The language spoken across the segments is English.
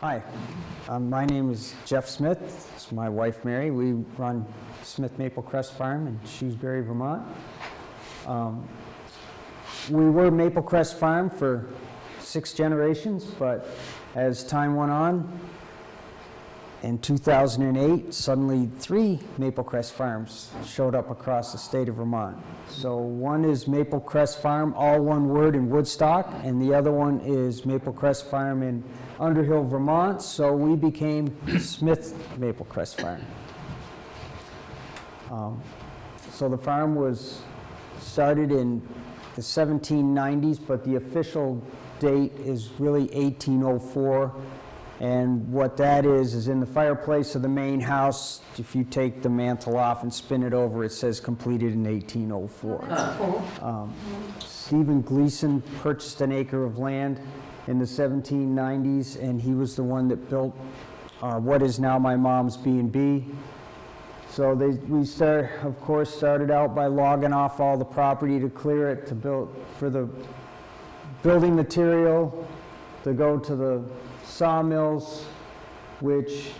Hi, my name is Jeff Smith. It's my wife Mary. We run Smith Maple Crest Farm in Shrewsbury, Vermont. We were Maple Crest Farm for 6 generations, but as time went on, in 2008, suddenly 3 Maple Crest Farms showed up across the state of Vermont. So one is Maple Crest Farm, all one word, in Woodstock, and the other one is Maple Crest Farm in Underhill, Vermont. So we became Smith Maple Crest Farm. So the farm was started in the 1790s, but the official date is really 1804. And what that is in the fireplace of the main house, if you take the mantle off and spin it over, it says completed in 1804. That's cool. Stephen Gleason purchased an acre of land in the 1790s, and he was the one that built what is now my mom's B&B. So we started out by logging off all the property to clear it to build for the building material, to go to the sawmills, which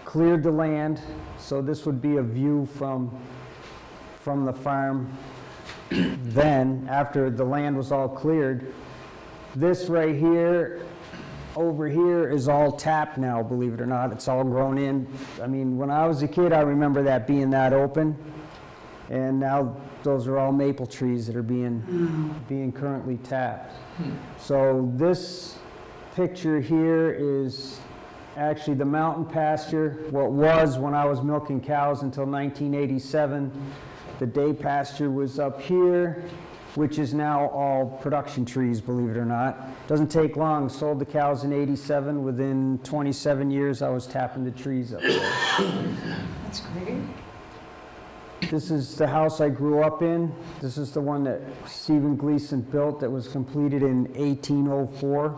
cleared the land. So this would be a view from the farm. Then, after the land was all cleared, this right here, over here, is all tapped now, believe it or not. It's all grown in. I mean, when I was a kid, I remember that being that open. And now those are all maple trees that are being currently tapped. So this picture here is actually the mountain pasture, what was when I was milking cows until 1987. The day pasture was up here, which is now all production trees, believe it or not. Doesn't take long. Sold the cows in 87. Within 27 years, I was tapping the trees up there. That's great. This is the house I grew up in. This is the one that Stephen Gleason built that was completed in 1804.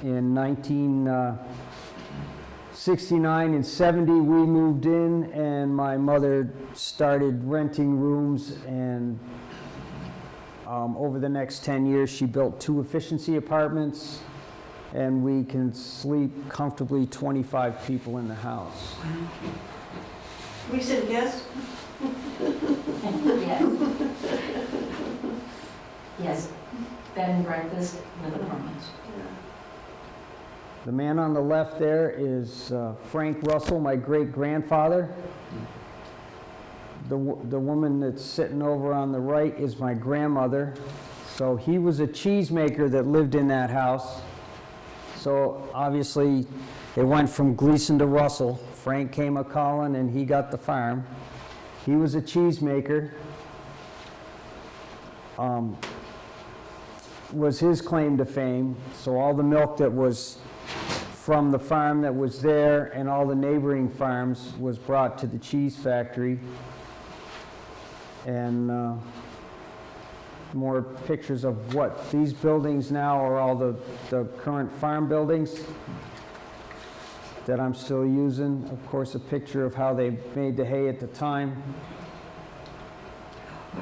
In 1969 and 70, we moved in, and my mother started renting rooms, and over the next 10 years, she built 2 efficiency apartments, and we can sleep comfortably 25 people in the house. Recent guest? Yes. Yes. Bed and breakfast with apartments. The man on the left there is Frank Russell, my great-grandfather. The woman that's sitting over on the right is my grandmother. So he was a cheesemaker that lived in that house. So obviously it went from Gleason to Russell. Frank came a-calling and he got the farm. He was a cheesemaker. Was his claim to fame. So all the milk that was from the farm that was there and all the neighboring farms was brought to the cheese factory. And more pictures of what these buildings now are, all the current farm buildings that I'm still using. Of course, a picture of how they made the hay at the time.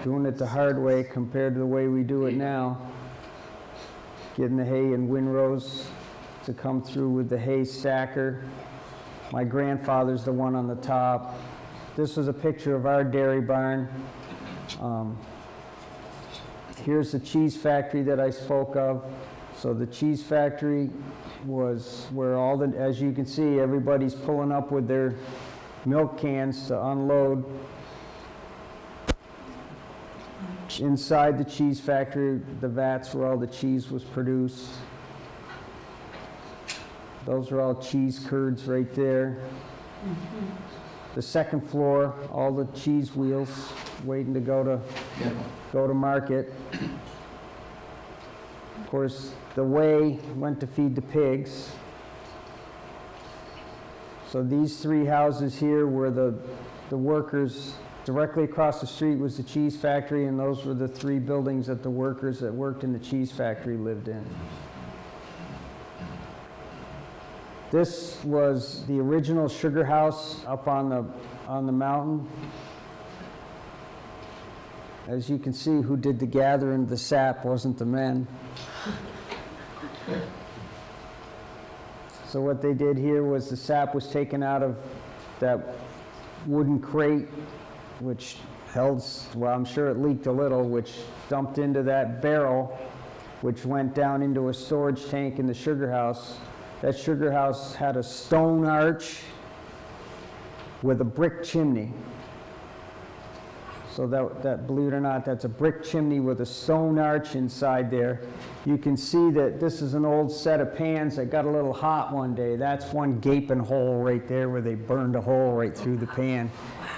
Doing it the hard way compared to the way we do it now. Getting the hay in windrows to come through with the hay stacker. My grandfather's the one on the top. This was a picture of our dairy barn. Here's the cheese factory that I spoke of. So the cheese factory was where all the, as you can see, everybody's pulling up with their milk cans to unload. Inside the cheese factory, the vats where all the cheese was produced. Those are all cheese curds right there. The second floor, all the cheese wheels waiting to go to market. Of course, the whey went to feed the pigs. So these 3 houses here were the workers. Directly across the street was the cheese factory, and those were the 3 buildings that the workers that worked in the cheese factory lived in. This was the original sugar house up on the mountain. As you can see, who did the gathering, the sap wasn't the men. So what they did here was the sap was taken out of that wooden crate, which held, well, I'm sure it leaked a little, which dumped into that barrel, which went down into a storage tank in the sugar house. That sugar house had a stone arch with a brick chimney. So that, believe it or not, that's a brick chimney with a stone arch inside there. You can see that this is an old set of pans that got a little hot one day. That's one gaping hole right there where they burned a hole right through the pan.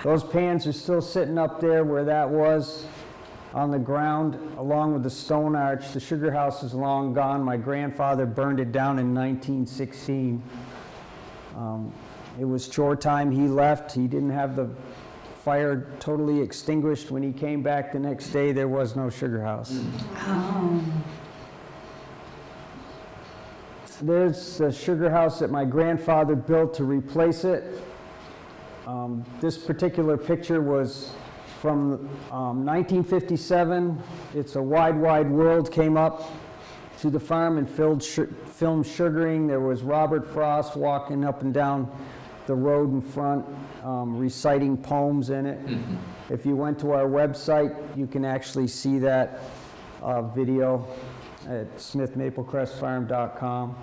Those pans are still sitting up there where that was on the ground along with the stone arch. The sugar house is long gone. My grandfather burned it down in 1916. It was chore time. He left. He didn't have the fire totally extinguished. When he came back the next day, there was no sugar house. Oh. There's the sugar house that my grandfather built to replace it. This particular picture was from 1957. It's a Wide Wide World came up to the farm and filmed sugaring. There was Robert Frost walking up and down the road in front, reciting poems in it. If you went to our website, you can actually see that video at smithmaplecrestfarm.com.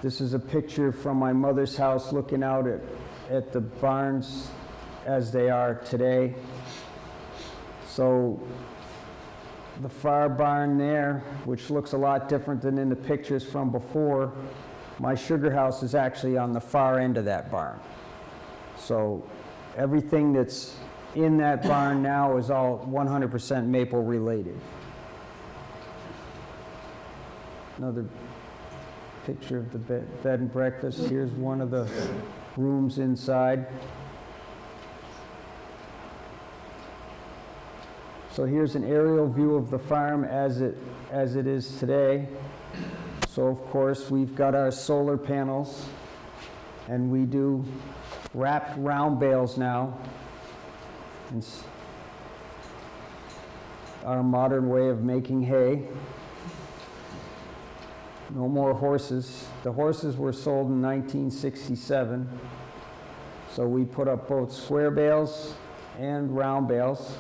This is a picture from my mother's house looking out at the barns as they are today. So the far barn there, which looks a lot different than in the pictures from before, my sugar house is actually on the far end of that barn. So everything that's in that barn now is all 100% maple related. Another picture of the bed and breakfast. Here's one of the rooms inside. So here's an aerial view of the farm as it is today. So of course we've got our solar panels, and we do wrapped round bales now. It's our modern way of making hay. No more horses. The horses were sold in 1967. So we put up both square bales and round bales.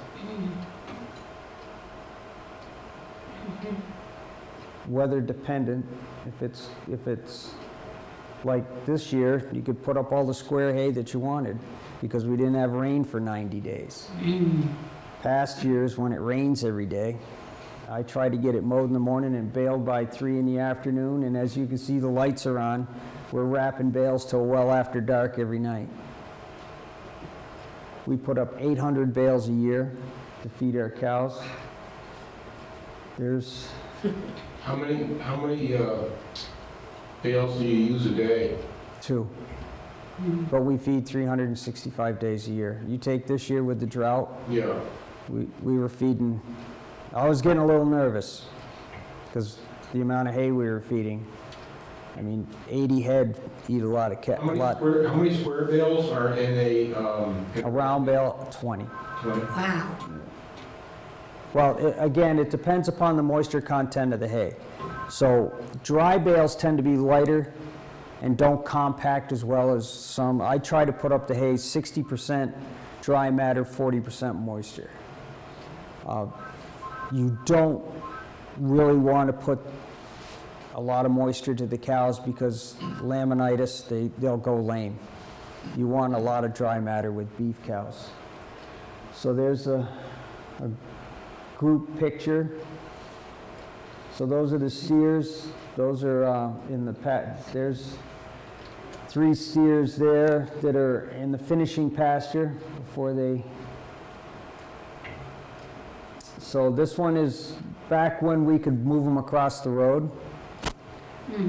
Weather dependent. If it's like this year, you could put up all the square hay that you wanted because we didn't have rain for 90 days. Past years, when it rains every day, I try to get it mowed in the morning and baled by 3 in the afternoon, and as you can see, the lights are on. We're wrapping bales till well after dark every night. We put up 800 bales a year to feed our cows. There's How many bales do you use a day? 2. But we feed 365 days a year. You take this year with the drought, Yeah. we were feeding, I was getting a little nervous because the amount of hay we were feeding. I mean, 80 head eat a lot of How many square bales are in a a round bale, 20. Wow. Well, again, it depends upon the moisture content of the hay. So dry bales tend to be lighter and don't compact as well as some. I try to put up the hay 60% dry matter, 40% moisture. You don't really want to put a lot of moisture to the cows because laminitis, they'll go lame. You want a lot of dry matter with beef cows. So there's a group picture. So those are the steers. Those are in the there's 3 steers there that are in the finishing pasture before they. So this one is back when we could move them across the road.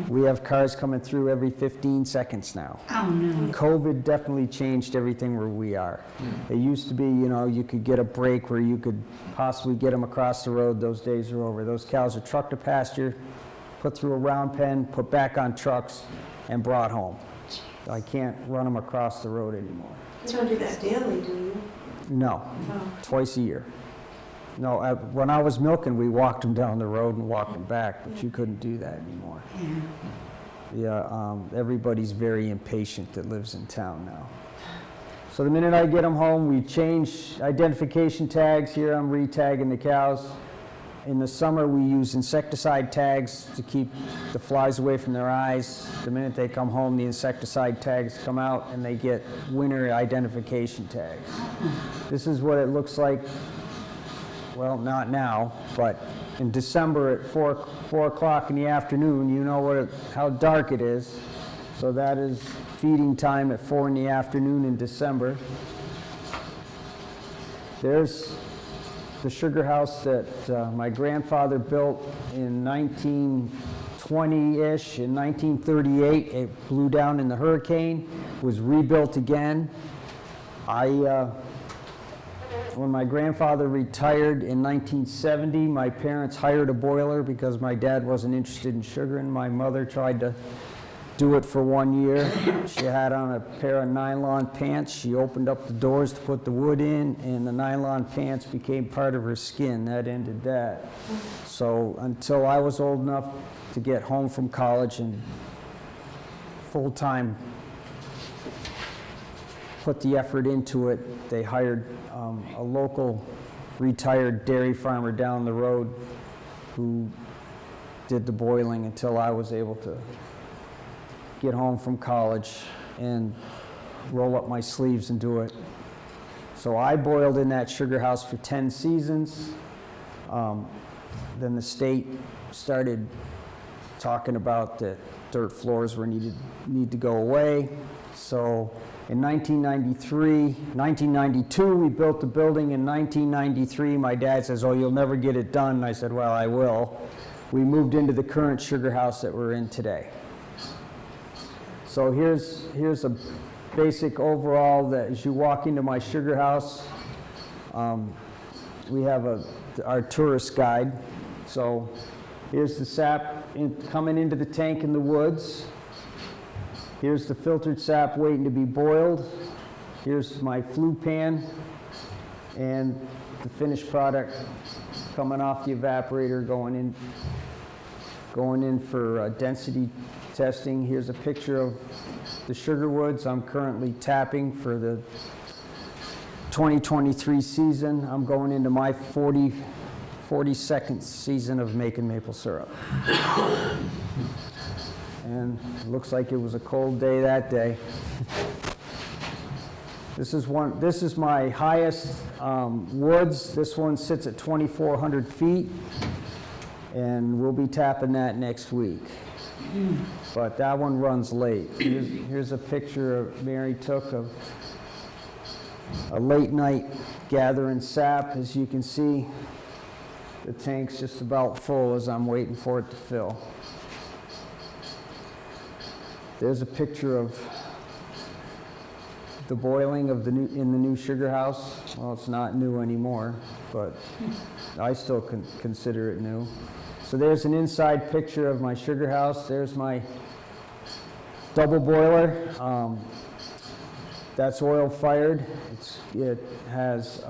We have cars coming through every 15 seconds now. Oh, no. COVID definitely changed everything where we are. It used to be, you know, you could get a break where you could possibly get them across the road. Those days are over. Those cows are trucked to pasture, put through a round pen, put back on trucks, and brought home. I can't run them across the road anymore. You don't do that daily, do you? No, Oh. twice a year. No, when I was milking, we walked them down the road and walked them back, but you couldn't do that anymore. Yeah. Yeah, everybody's very impatient that lives in town now. So the minute I get them home, we change identification tags. Here I'm re-tagging the cows. In the summer, we use insecticide tags to keep the flies away from their eyes. The minute they come home, the insecticide tags come out and they get winter identification tags. This is what it looks like, well, not now, but in December at 4 o'clock in the afternoon, you know how dark it is. So that is feeding time at 4 in the afternoon in December. There's the sugar house that my grandfather built in 1920-ish. In 1938, it blew down in the hurricane, was rebuilt again. When my grandfather retired in 1970, my parents hired a boiler because my dad wasn't interested in sugar, and my mother tried to do it for 1 year. She had on a pair of nylon pants. She opened up the doors to put the wood in, and the nylon pants became part of her skin. That ended that. So until I was old enough to get home from college and full-time put the effort into it, they hired a local retired dairy farmer down the road who did the boiling until I was able to get home from college and roll up my sleeves and do it. So I boiled in that sugar house for 10 seasons. Then the state started talking about that dirt floors need to go away. So in 1992, we built the building. In 1993, my dad says, "Oh, you'll never get it done." And I said, "Well, I will." We moved into the current sugar house that we're in today. So here's a basic overall that as you walk into my sugar house, we have our tourist guide. So here's the sap coming into the tank in the woods. Here's the filtered sap waiting to be boiled. Here's my flue pan and the finished product coming off the evaporator going in for density testing. Here's a picture of the sugar woods I'm currently tapping for the 2023 season. I'm going into my 42nd season of making maple syrup. And it looks like it was a cold day that day. This is my highest woods. This one sits at 2,400 feet, and we'll be tapping that next week. But that one runs late. Here's a picture Mary took of a late night gathering sap. As you can see, the tank's just about full as I'm waiting for it to fill. There's a picture of the boiling of in the new sugar house. Well, it's not new anymore, but I still consider it new. So there's an inside picture of my sugar house. There's my double boiler. That's oil fired. It has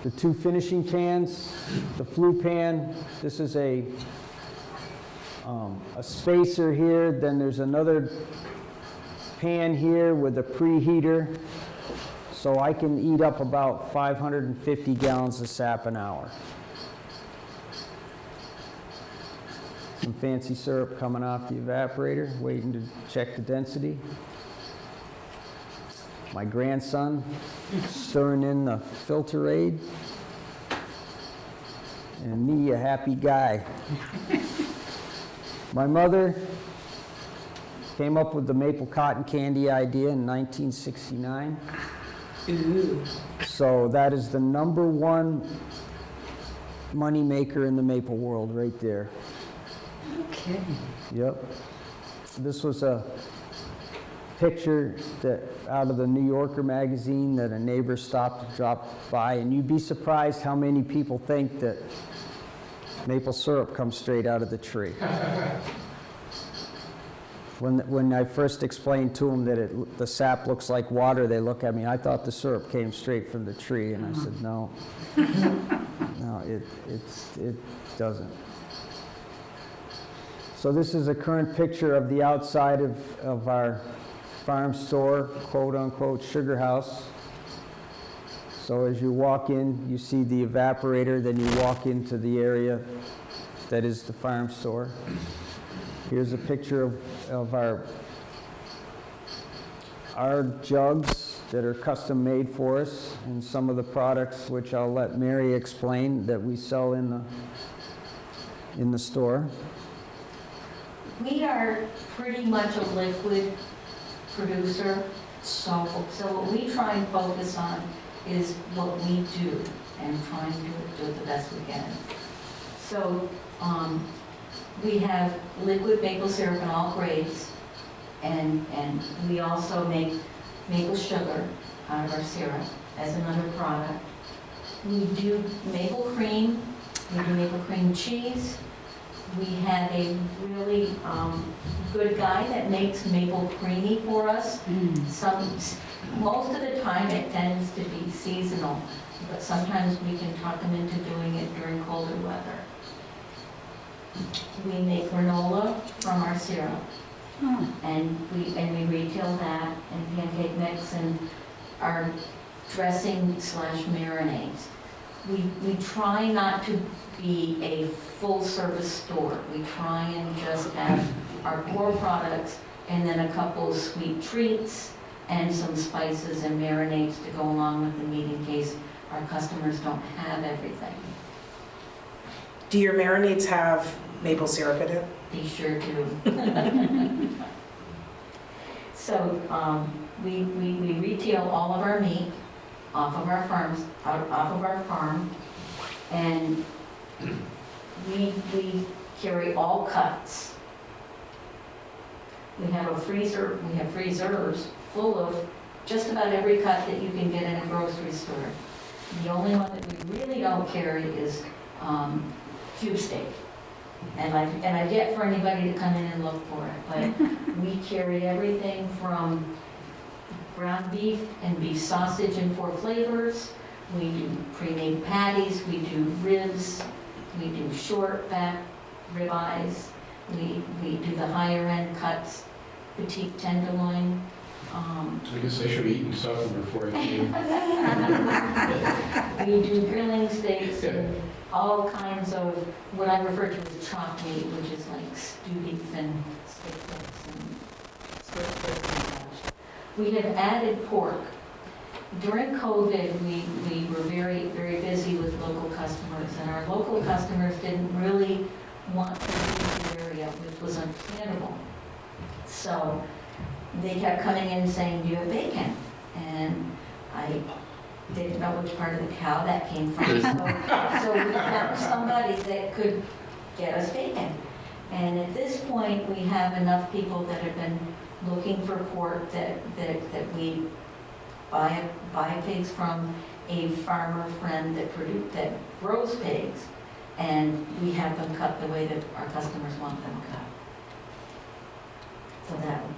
the two finishing pans, the flue pan. This is a spacer here. Then there's another pan here with a preheater. So I can eat up about 550 gallons of sap an hour. Some fancy syrup coming off the evaporator, waiting to check the density. My grandson stirring in the filter aid. And me, a happy guy. My mother came up with the maple cotton candy idea in 1969. Ooh. So that is the #1 money maker in the maple world right there. Okay. Yep. This was a picture out of the New Yorker magazine that a neighbor stopped to drop by, and you'd be surprised how many people think that maple syrup comes straight out of the tree. When I first explained to them that the sap looks like water, they look at me. I thought the syrup came straight from the tree, and I said, no, no, it doesn't. So this is a current picture of the outside of our farm store, quote-unquote sugar house. So as you walk in, you see the evaporator, then you walk into the area that is the farm store. Here's a picture of our jugs that are custom made for us, and some of the products which I'll let Mary explain that we sell in the store. We are pretty much a liquid producer, so what we try and focus on is what we do and try and do it the best we can. So we have liquid maple syrup in all grades, and we also make maple sugar out of our syrup as another product. We do maple cream, we do maple cream cheese. We have a really good guy that makes maple creamy for us. Most of the time it tends to be seasonal, but sometimes we can talk them into doing it during colder weather. We make granola from our syrup, and we retail that, and pancake mix, and our dressing / marinades. We try not to be a full-service store. We try and just have our core products and then a couple of sweet treats and some spices and marinades to go along with the meat in case our customers don't have everything. Do your marinades have maple syrup in it? They sure do. So we retail all of our meat off of our farms, off of our farm, and we carry all cuts. We have a freezer, we have freezers full of just about every cut that you can get in a grocery store. The only one that we really don't carry is cube steak. And I've yet for anybody to come in and look for it, but we carry everything from ground beef and beef sausage in 4 flavors. We do pre-made patties, we do ribs, we do short back ribeyes, we do the higher end cuts, petite tenderloin. I guess I should have eaten something before I came. We do grilling steaks and all kinds of what I refer to as chopped meat, which is like stew beef and steak tips and split and such. We have added pork. During COVID, we were very, very busy with local customers, and our local customers didn't really want to leave the area, which was understandable. So they kept coming in saying, "Do you have bacon?" And I didn't know which part of the cow that came from, so we found somebody that could get us bacon. And at this point, we have enough people that have been looking for pork that we buy pigs from a farmer friend that grows pigs, and we have them cut the way that our customers want them cut. So that would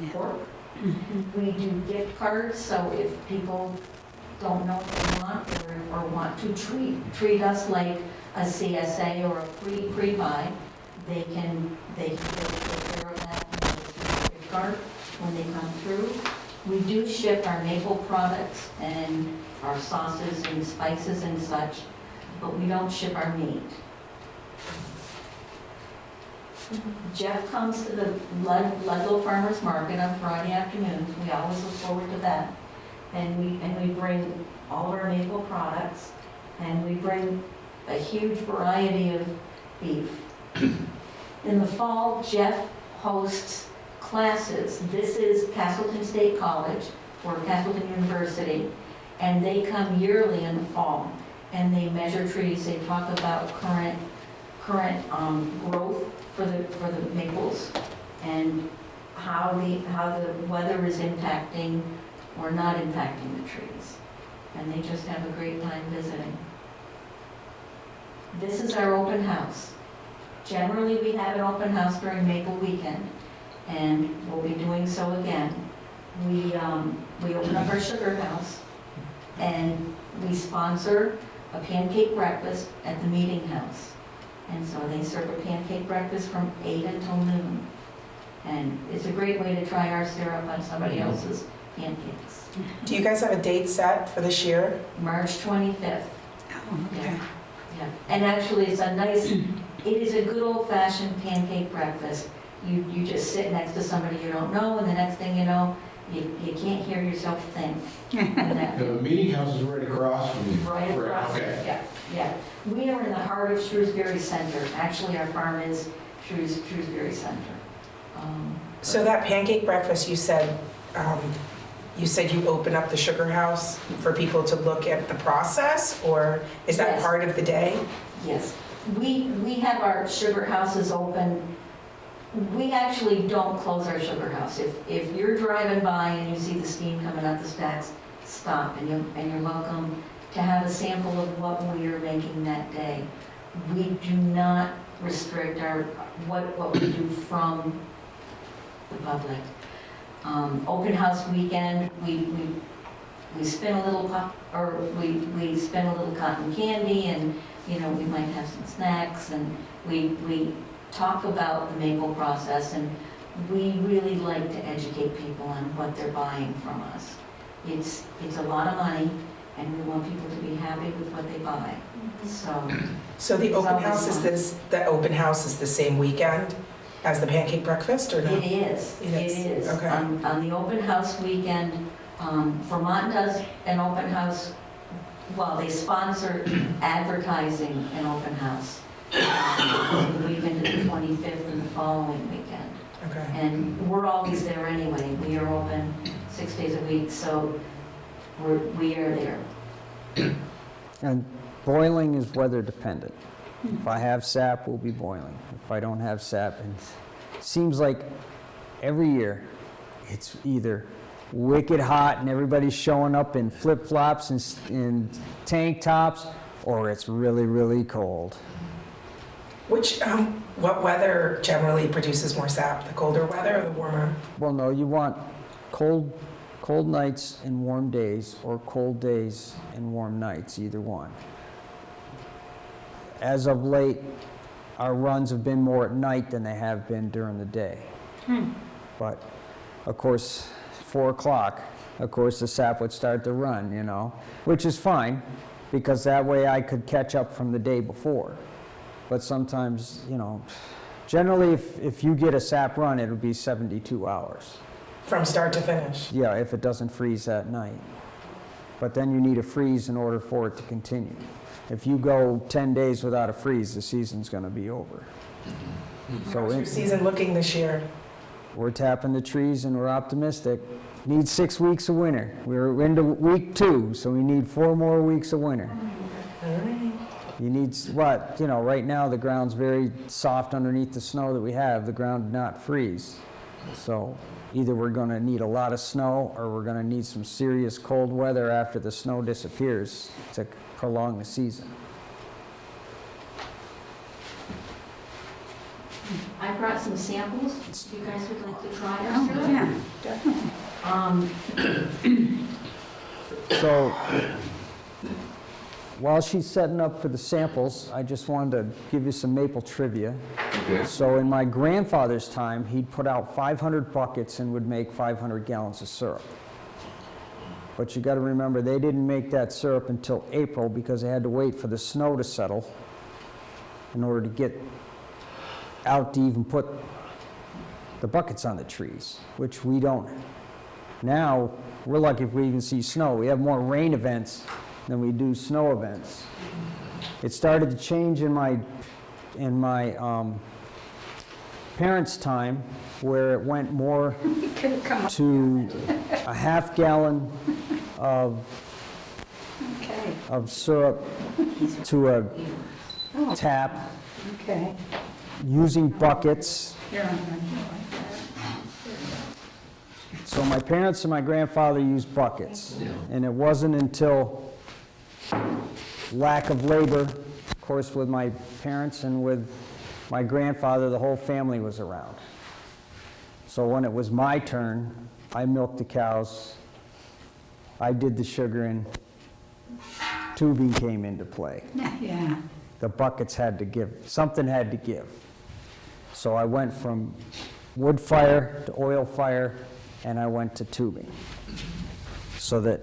be pork. We do gift cards, so if people don't know what they want or want to treat us like a CSA or a pre-buy, they can take care of that and get a gift card when they come through. We do ship our maple products and our sauces and spices and such, but we don't ship our meat. Jeff comes to the Ludlow Farmers Market on Friday afternoons. We always look forward to that. And we bring all of our maple products, and we bring a huge variety of beef. In the fall, Jeff hosts classes. This is Castleton State College or Castleton University, and they come yearly in the fall, and they measure trees. They talk about current growth for the maples and how the weather is impacting or not impacting the trees. And they just have a great time visiting. This is our open house. Generally, we have an open house during Maple Weekend, and we'll be doing so again. We open up our sugar house, and we sponsor a pancake breakfast at the meeting house. And so they serve a pancake breakfast from 8 until noon. And it's a great way to try our syrup on somebody else's pancakes. Do you guys have a date set for this year? March 25th. Oh, okay. Yeah, and actually, it's a nice, it is a good old-fashioned pancake breakfast. You just sit next to somebody you don't know, and the next thing you know, you can't hear yourself think. And that- The meeting house is right across from you. Right across, Okay. yeah, yeah. We are in the heart of Shrewsbury Center. Actually, our farm is Shrewsbury Center. So that pancake breakfast, you said you open up the sugar house for people to look at the process, or is that Yes. part of the day? Yes, we have our sugar houses open. We actually don't close our sugar house. If you're driving by and you see the steam coming out the stacks, stop, and you're welcome to have a sample of what we are making that day. We do not restrict what we do from the public. Open house weekend, we spin a little we spin a little cotton candy, and we might have some snacks, and we talk about the maple process, and we really like to educate people on what they're buying from us. It's a lot of money, and we want people to be happy with what they buy. So the open Sounds house is fun. the open house is the same weekend as the pancake breakfast, or no? It is, It is, okay. On the open house weekend, Vermont does an open house, well, they sponsor advertising an open house. The weekend of the 25th and the following weekend. Okay. And we're always there anyway. We are open 6 days a week, so we are there. And boiling is weather dependent. If I have sap, we'll be boiling. If I don't have sap, and it seems like every year it's either wicked hot and everybody's showing up in flip-flops and tank tops, or it's really, really cold. What weather generally produces more sap, the colder weather or the warmer? Well, no, you want cold nights and warm days, or cold days and warm nights, either one. As of late, our runs have been more at night than they have been during the day. But, of course, 4 o'clock, of course, the sap would start to run, which is fine, because that way I could catch up from the day before. But sometimes, generally, if you get a sap run, it'll be 72 hours. From start to finish? Yeah, if it doesn't freeze that night. But then you need a freeze in order for it to continue. If you go 10 days without a freeze, the season's going to be over. So How's your season looking this year? we're tapping the trees and we're optimistic. Need 6 weeks of winter. We're into week 2, so we need 4 more weeks of winter. All right. You need what? Right now the ground's very soft underneath the snow that we have. The ground did not freeze. So either we're going to need a lot of snow, or we're going to need some serious cold weather after the snow disappears to prolong the season. I brought some samples, if you guys would like to try Oh, them. yeah, definitely. So while she's setting up for the samples, I just wanted to give you some maple trivia. Okay. So in my grandfather's time, he'd put out 500 buckets and would make 500 gallons of syrup. But you got to remember, they didn't make that syrup until April because they had to wait for the snow to settle in order to get out to even put the buckets on the trees, which we don't. Now, we're lucky if we even see snow. We have more rain events than we do snow events. It started to change in my parents' time, where it went more Could've come up. to a half gallon of Okay, syrup to a oh, tap, okay. using buckets. Here, I'm gonna do like that. So my parents and my grandfather used buckets, and it wasn't until lack of labor, of course with my parents and with my grandfather, the whole family was around. So when it was my turn, I milked the cows, I did the sugaring, tubing came into play. Yeah, the buckets had to give, something had to give. So I went from wood fire to oil fire, and I went to tubing. So that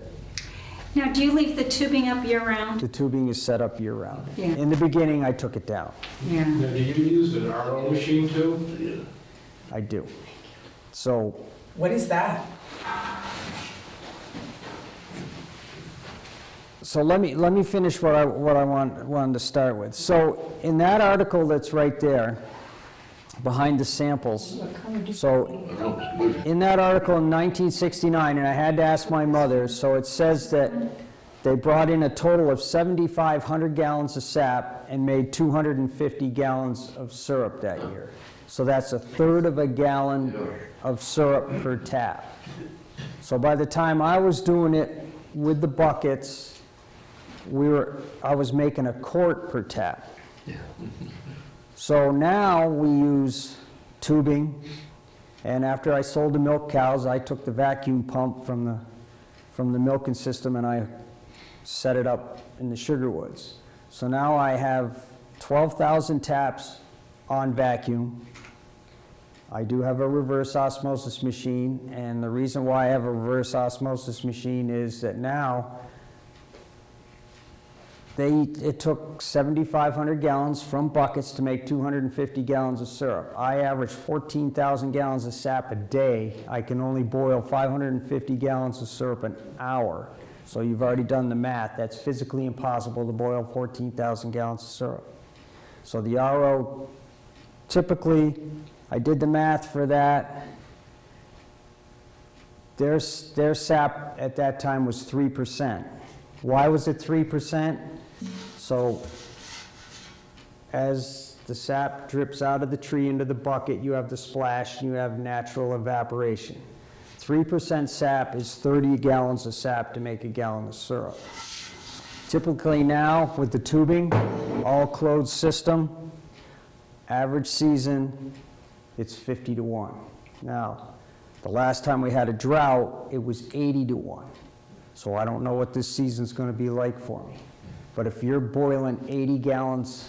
Now, do you leave the tubing up year-round? the tubing is set up year-round. Yeah. In the beginning, I took it down. Yeah. Now, do you use an RO machine too? I do. So What is that? So let me finish what I wanted to start with. So in that article that's right there, behind the samples, so in that article in 1969, and I had to ask my mother, so it says that they brought in a total of 7,500 gallons of sap and made 250 gallons of syrup that year. So that's a third of a gallon of syrup per tap. So by the time I was doing it with the buckets, I was making a quart per tap. So now we use tubing, and after I sold the milk cows, I took the vacuum pump from the milking system and I set it up in the sugar woods. So now I have 12,000 taps on vacuum. I do have a reverse osmosis machine, and the reason why I have a reverse osmosis machine is that now it took 7,500 gallons from buckets to make 250 gallons of syrup. I average 14,000 gallons of sap a day. I can only boil 550 gallons of syrup an hour. So you've already done the math. That's physically impossible to boil 14,000 gallons of syrup. So the RO, typically, I did the math for that. Their sap at that time was 3%. Why was it 3%? So as the sap drips out of the tree into the bucket, you have the splash and you have natural evaporation. 3% sap is 30 gallons of sap to make a gallon of syrup. Typically now, with the tubing, all closed system, average season, it's 50 to 1. Now, the last time we had a drought, it was 80 to 1. So I don't know what this season's going to be like for me. But if you're boiling 80 gallons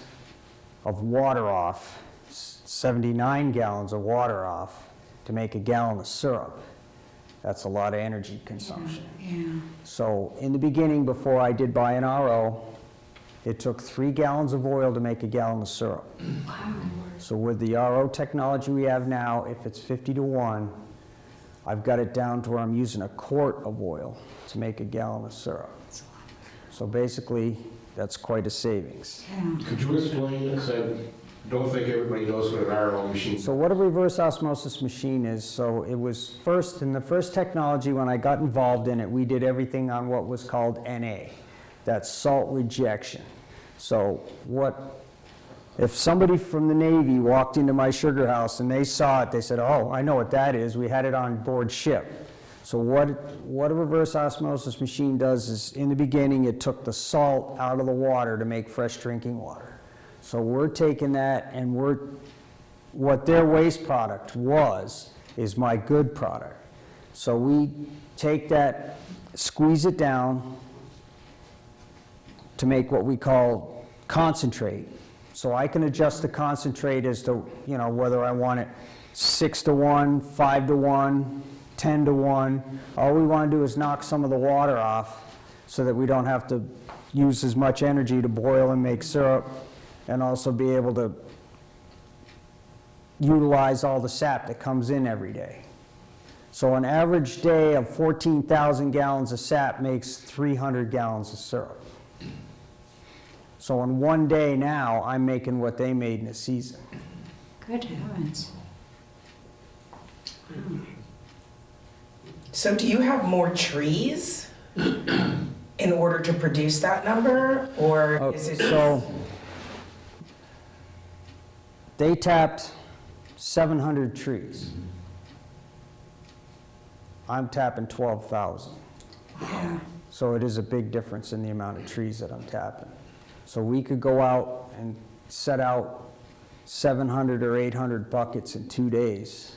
of water off, 79 gallons of water off to make a gallon of syrup, that's a lot of energy consumption. Yeah. So in the beginning, before I did buy an RO, it took 3 gallons of oil to make a gallon of syrup. Wow. So with the RO technology we have now, if it's 50 to 1, I've got it down to where I'm using a quart of oil to make a gallon of syrup. So basically, that's quite a savings. Yeah. Could you explain this? I don't think everybody knows what an RO machine is. So what a reverse osmosis machine is, so it was in the first technology when I got involved in it, we did everything on what was called NA. That's salt rejection. So if somebody from the Navy walked into my sugar house and they saw it, they said, oh, I know what that is. We had it on board ship. So what a reverse osmosis machine does is, in the beginning, it took the salt out of the water to make fresh drinking water. So we're taking that and what their waste product is my good product. So we take that, squeeze it down to make what we call concentrate. So I can adjust the concentrate as to, whether I want it 6 to 1, 5 to 1, 10 to 1. All we want to do is knock some of the water off so that we don't have to use as much energy to boil and make syrup, and also be able to utilize all the sap that comes in every day. So an average day of 14,000 gallons of sap makes 300 gallons of syrup. So in one day now, I'm making what they made in a season. Good heavens. So do you have more trees in order to produce that number, or is it? So they tapped 700 trees. I'm tapping 12,000. Yeah. So it is a big difference in the amount of trees that I'm tapping. So we could go out and set out 700 or 800 buckets in 2 days,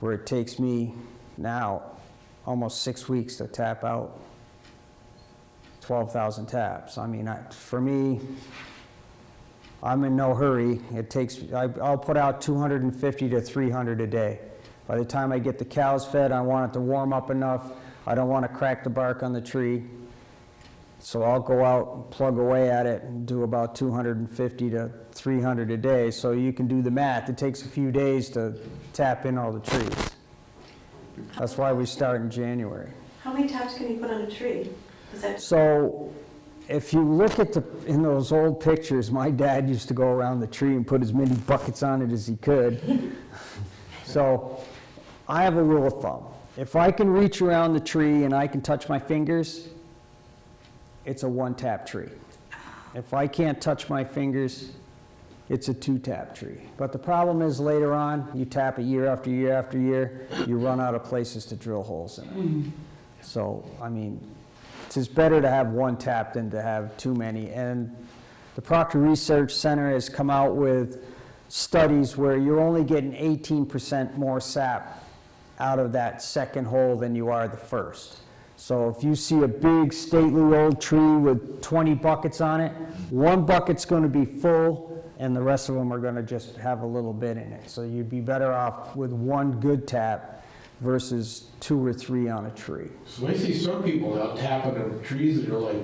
where it takes me now almost 6 weeks to tap out 12,000 taps. I mean, for me, I'm in no hurry. It takes, I'll put out 250 to 300 a day. By the time I get the cows fed, I want it to warm up enough. I don't want to crack the bark on the tree. So I'll go out and plug away at it and do about 250 to 300 a day. So you can do the math. It takes a few days to tap in all the trees. That's why we start in January. How many taps can you put on a tree? Is that, So if you look at in those old pictures, my dad used to go around the tree and put as many buckets on it as he could. So I have a rule of thumb. If I can reach around the tree and I can touch my fingers, it's a one-tap tree. If I can't touch my fingers, it's a two-tap tree. But the problem is later on, you tap it year after year after year, you run out of places to drill holes in it. So, I mean, it's just better to have one tap than to have too many. And the Proctor Research Center has come out with studies where you're only getting 18% more sap out of that second hole than you are the first. So if you see a big stately old tree with 20 buckets on it, one bucket's going to be full and the rest of them are going to just have a little bit in it. So you'd be better off with one good tap versus 2 or 3 on a tree. So I see some people out tapping on trees that are like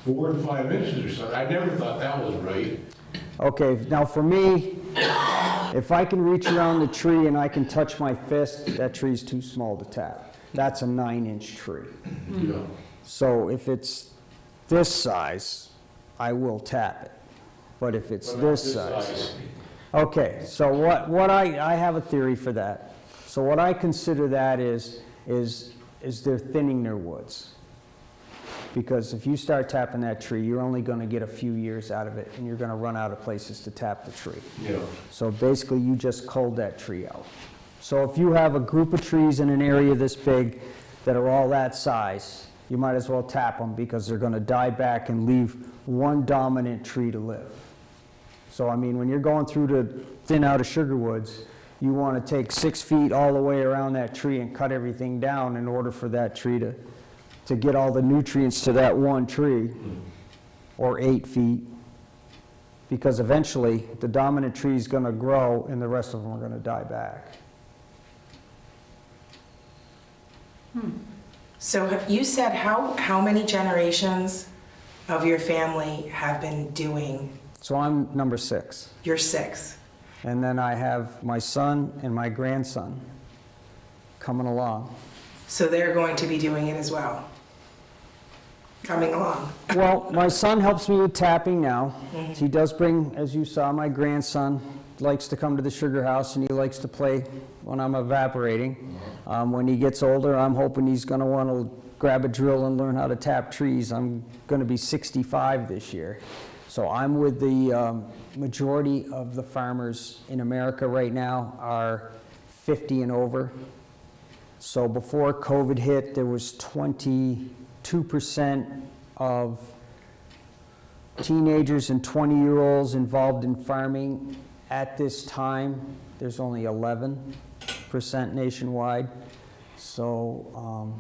4 and 5 inches or something. I never thought that was right. Okay, now for me, if I can reach around the tree and I can touch my fist, that tree's too small to tap. That's a 9-inch tree. Yeah. So if it's this size, I will tap it. But if it's But not this size. Okay, so what I have a theory for that. So what I consider that is they're thinning their woods. Because if you start tapping that tree, you're only going to get a few years out of it, and you're going to run out of places to tap the tree. Yeah. So basically, you just culled that tree out. So if you have a group of trees in an area this big that are all that size, you might as well tap them because they're going to die back and leave one dominant tree to live. So I mean, when you're going through to thin out a sugar woods, you want to take 6 feet all the way around that tree and cut everything down in order for that tree to get all the nutrients to that one tree, or 8 feet, because eventually the dominant tree is going to grow and the rest of them are going to die back. So you said how many generations of your family have been doing So I'm number 6. your 6? And then I have my son and my grandson coming along. So they're going to be doing it as well, coming along. Well, my son helps me with tapping now. He does bring, as you saw, my grandson likes to come to the sugar house and he likes to play when I'm evaporating. When he gets older, I'm hoping he's going to want to grab a drill and learn how to tap trees. I'm going to be 65 this year. So I'm with the majority of the farmers in America right now are 50 and over. So before COVID hit, there was 22% of teenagers and 20-year-olds involved in farming. At this time, there's only 11% nationwide. So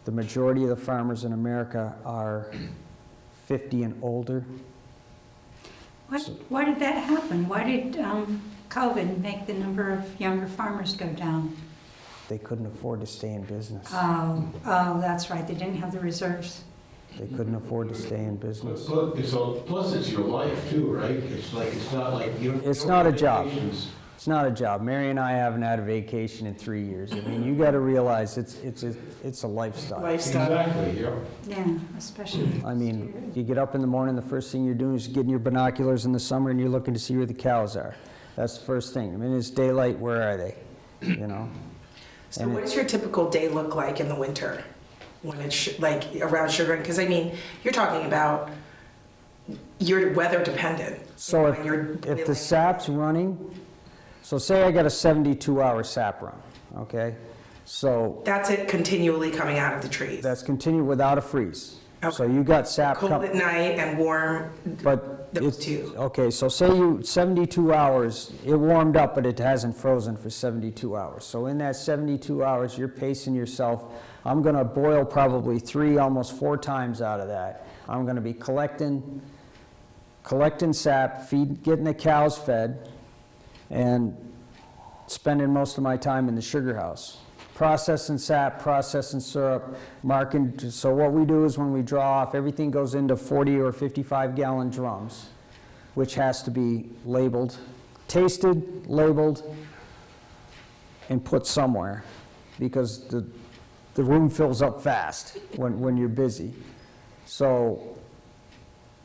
the majority of the farmers in America are 50 and older. Why did that happen? Why did COVID make the number of younger farmers go down? They couldn't afford to stay in business. Oh, that's right, they didn't have the reserves. They couldn't afford to stay in business. Plus it's your life too, right? It's not like you don't. It's you not don't a job. vacations. It's not a job. Mary and I haven't had a vacation in 3 years. I mean, you got to realize it's a lifestyle. Lifestyle. Exactly, yeah. Yeah, especially. I mean, you get up in the morning, the first thing you're doing is getting your binoculars in the summer and you're looking to see where the cows are. That's the first thing. I mean, it's daylight, where are they? You know? So And what does your typical day look like in the winter when it's like around sugaring? Because I mean, you're talking about you're weather dependent. So When you're if the boiling. sap's running, so say I got a 72-hour sap run, okay? So That's it continually coming out of the trees. that's continued without a freeze. So Okay. you got sap Cold coming. at night and warm. But Those it's, two. okay, so say 72 hours, it warmed up, but it hasn't frozen for 72 hours. So in that 72 hours, you're pacing yourself. I'm gonna boil probably 3, almost 4 times out of that. I'm gonna be collecting collecting sap, getting the cows fed, and spending most of my time in the sugar house. Processing sap, processing syrup, marking. So what we do is when we draw off, everything goes into 40 or 55-gallon drums, which has to be labeled, tasted, labeled, and put somewhere, because the room fills up fast when you're busy. So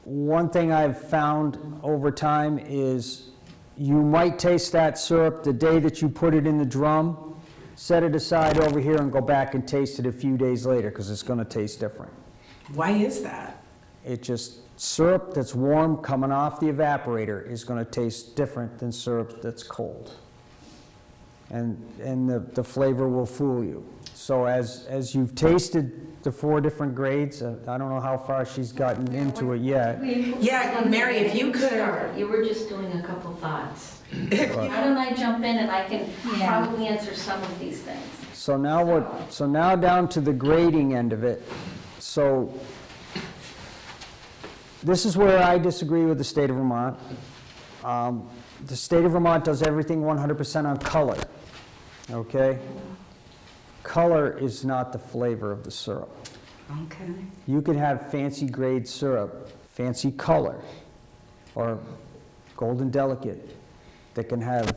one thing I've found over time is you might taste that syrup the day that you put it in the drum, set it aside over here and go back and taste it a few days later, because it's going to taste different. Why is that? It just, syrup that's warm coming off the evaporator is going to taste different than syrup that's cold. And the flavor will fool you. So as you've tasted the 4 different grades, I don't know how far she's gotten into it yet. Yeah, Mary, if you could- Sure, you were just doing a couple thoughts. Why don't I jump in and I can probably answer some of these things? So now down to the grading end of it. So this is where I disagree with the state of Vermont. The state of Vermont does everything 100% on color, okay? Color is not the flavor of the syrup. Okay. You could have fancy grade syrup, fancy color, or golden delicate, that can have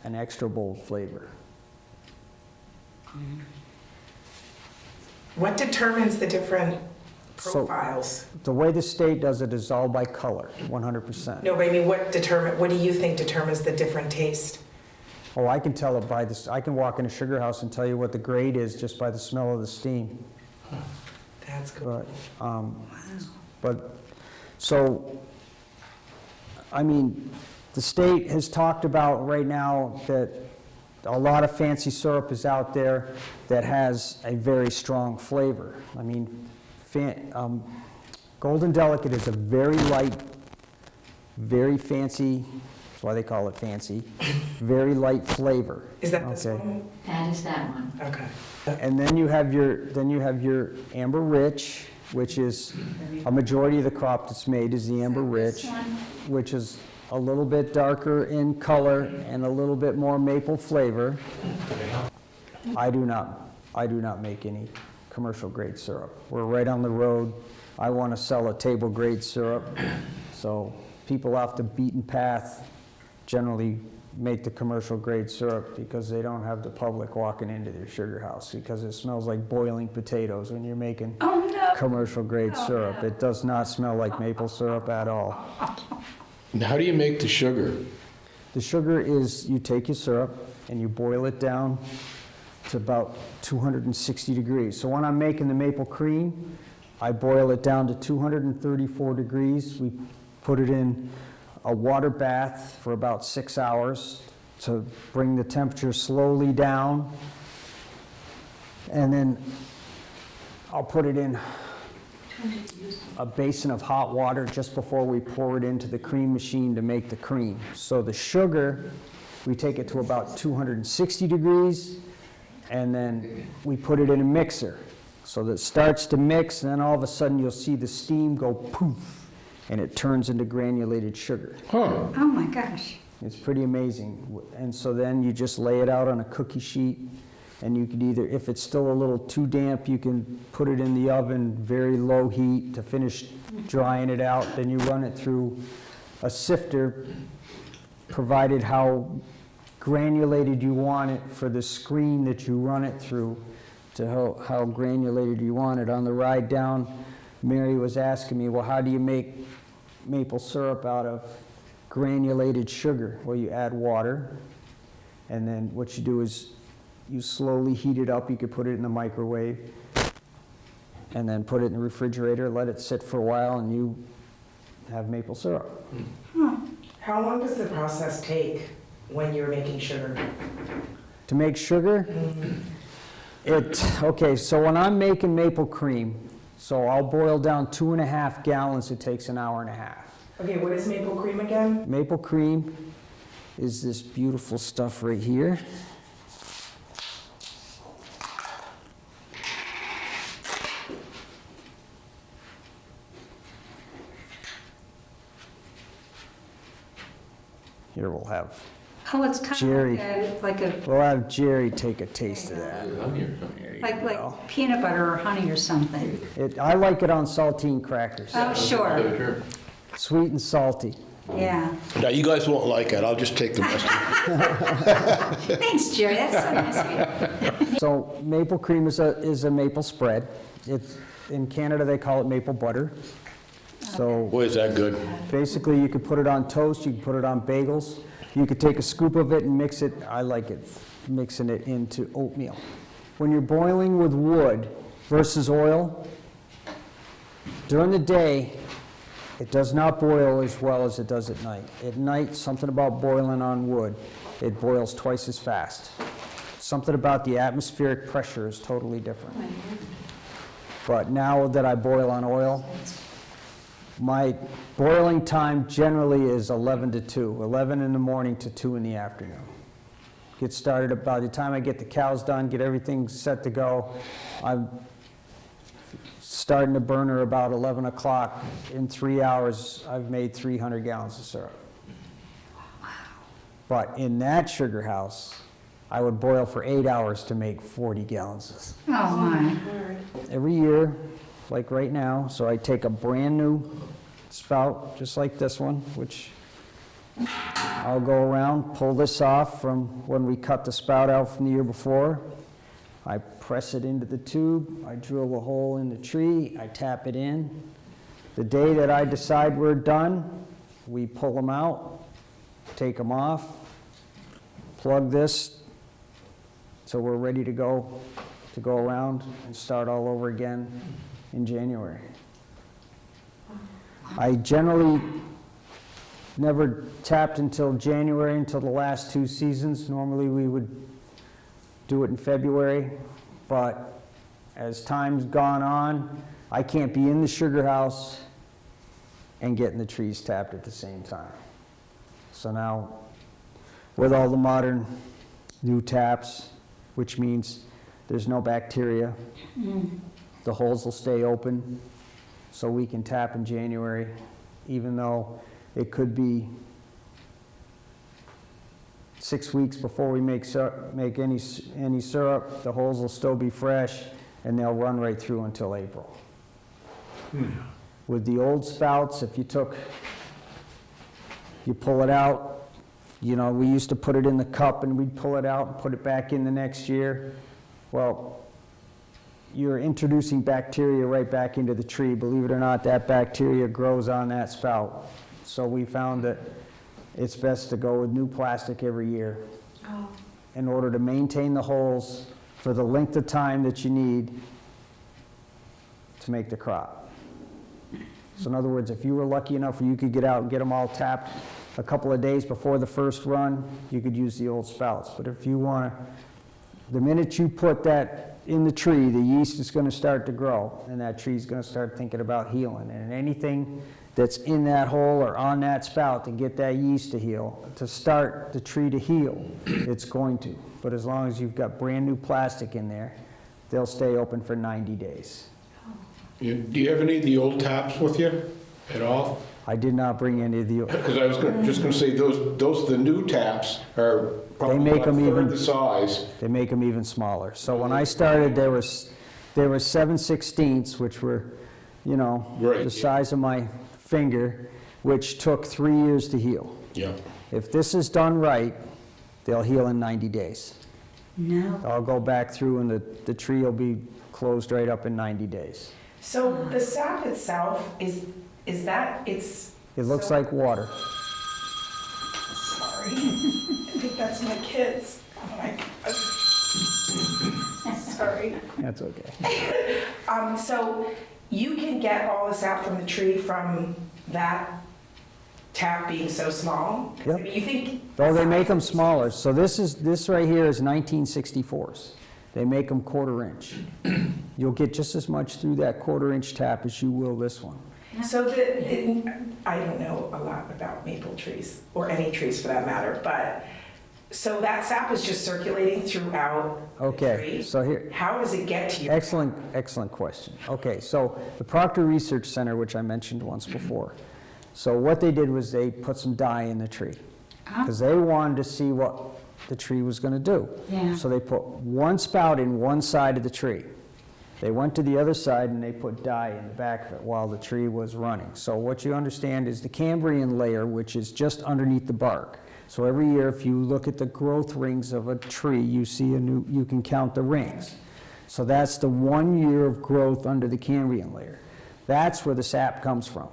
an extra bold flavor. What determines the different So- profiles? The way the state does it is all by color, 100%. No, but I mean, what do you think determines the different taste? Oh, I can tell it by this, I can walk in a sugar house and tell you what the grade is just by the smell of the steam. That's good. So, I mean, the state has talked about right now that a lot of fancy syrup is out there that has a very strong flavor. I mean, Golden Delicate is a very light, very fancy, that's why they call it fancy, very light flavor. Is that this Okay. one? That is that one. Okay. And then you have your Amber Rich, which is a majority of the crop that's made is the Amber Rich, This one, which is a little bit darker in color and a little bit more maple flavor. I do not make any commercial grade syrup. We're right on the road. I want to sell a table grade syrup. So people off the beaten path generally make the commercial grade syrup because they don't have the public walking into their sugar house, because it smells like boiling potatoes when you're making Oh, no. commercial grade Oh, syrup. no. It does not smell like maple syrup at all. And how do you make the sugar? The sugar is, you take your syrup and you boil it down to about 260 degrees. So when I'm making the maple cream, I boil it down to 234 degrees. We put it in a water bath for about 6 hours to bring the temperature slowly down. And then I'll put it in a basin of hot water just before we pour it into the cream machine to make the cream. So the sugar, we take it to about 260 degrees, and then we put it in a mixer. So that it starts to mix, and then all of a sudden you'll see the steam go poof, and it turns into granulated sugar. Huh. Oh, my gosh. It's pretty amazing. And so then you just lay it out on a cookie sheet, and you could either, if it's still a little too damp, you can put it in the oven, very low heat to finish drying it out. Then you run it through a sifter, provided how granulated you want it for the screen that you run it through, to how granulated you want it. On the ride down, Mary was asking me, well, how do you make maple syrup out of granulated sugar? Well, you add water, and then what you do is you slowly heat it up. You could put it in the microwave, and then put it in the refrigerator, let it sit for a while, and you have maple syrup. How long does the process take when you're making sugar? To make sugar, okay, so when I'm making maple cream, so I'll boil down 2.5 gallons, it takes an hour and a half. Okay, what is maple cream again? Maple cream is this beautiful stuff right here. Here, we'll have it's Jerry. kind of like a, We'll have Jerry take a taste of that. There you like go. peanut butter or honey or something. I like it on saltine crackers. Oh, sure, Sweet and salty. yeah. Now, you guys won't like it, I'll just take the rest of it. Thanks, Jerry, that's so nice of you. So maple cream is a maple spread. It's, in Canada, they call it maple butter. So Boy, is that good. basically, you could put it on toast, you could put it on bagels. You could take a scoop of it and mix it, I like it, mixing it into oatmeal. When you're boiling with wood versus oil, during the day, it does not boil as well as it does at night. At night, something about boiling on wood, it boils twice as fast. Something about the atmospheric pressure is totally different. But now that I boil on oil, my boiling time generally is 11 to 2, 11 in the morning to 2 in the afternoon. Get started, by the time I get the cows done, get everything set to go, I'm starting to burner about 11 o'clock. In 3 hours, I've made 300 gallons of syrup. But in that sugar house, I would boil for 8 hours to make 40 gallons. Oh, my. Every year, like right now, so I take a brand new spout, just like this one, which I'll go around, pull this off from when we cut the spout out from the year before. I press it into the tube, I drill a hole in the tree, I tap it in. The day that I decide we're done, we pull them out, take them off, plug this, so we're ready to go around and start all over again in January. I generally never tapped until January, until the last 2 seasons. Normally we would do it in February, but as time's gone on, I can't be in the sugar house and getting the trees tapped at the same time. So now, with all the modern new taps, which means there's no bacteria, the holes will stay open, so we can tap in January, even though it could be 6 weeks before we make any syrup, the holes will still be fresh, and they'll run right through until April. With the old spouts, if you pull it out, you know, we used to put it in the cup and we'd pull it out and put it back in the next year. Well, you're introducing bacteria right back into the tree. Believe it or not, that bacteria grows on that spout. So we found that it's best to go with new plastic every year in order to maintain the holes for the length of time that you need to make the crop. So in other words, if you were lucky enough where you could get out and get them all tapped a couple of days before the first run, you could use the old spouts. But if you want to, the minute you put that in the tree, the yeast is going to start to grow, and that tree's going to start thinking about healing. And anything that's in that hole or on that spout to get that yeast to heal, to start the tree to heal, it's going to. But as long as you've got brand new plastic in there, they'll stay open for 90 days. Do you have any of the old taps with you at all? I did not bring any of the, Because I was just going to say, the new taps are probably make about a them even- third the size. they make them even smaller. So when I started, there was 7/16, which were, you know, Right. the size of my finger, which took 3 years to heal. Yeah. If this is done right, they'll heal in 90 days. No. I'll go back through and the tree will be closed right up in 90 days. So the sap itself, is that, it's... It looks so- like water. Sorry. I think that's my kids. Oh my God. Sorry. That's okay. So you can get all the sap from the tree from that tap being so small? Yep. I mean, you think... Oh, they make them smaller. So this right here is 1964s. They make them 1/4 inch. You'll get just as much through that 1/4 inch tap as you will this one. So I don't know a lot about maple trees, or any trees for that matter, but, so that sap is just circulating throughout the Okay, tree? so here, How does it get to you? excellent question. Okay, so the Proctor Research Center, which I mentioned once before, so what they did was they put some dye in the tree. because they wanted to see what the tree was going to do. Yeah. So they put one spout in one side of the tree. They went to the other side and they put dye in the back of it while the tree was running. So what you understand is the Cambrian layer, which is just underneath the bark. So every year, if you look at the growth rings of a tree, you see you can count the rings. So that's the 1 year of growth under the Cambrian layer. That's where the sap comes from.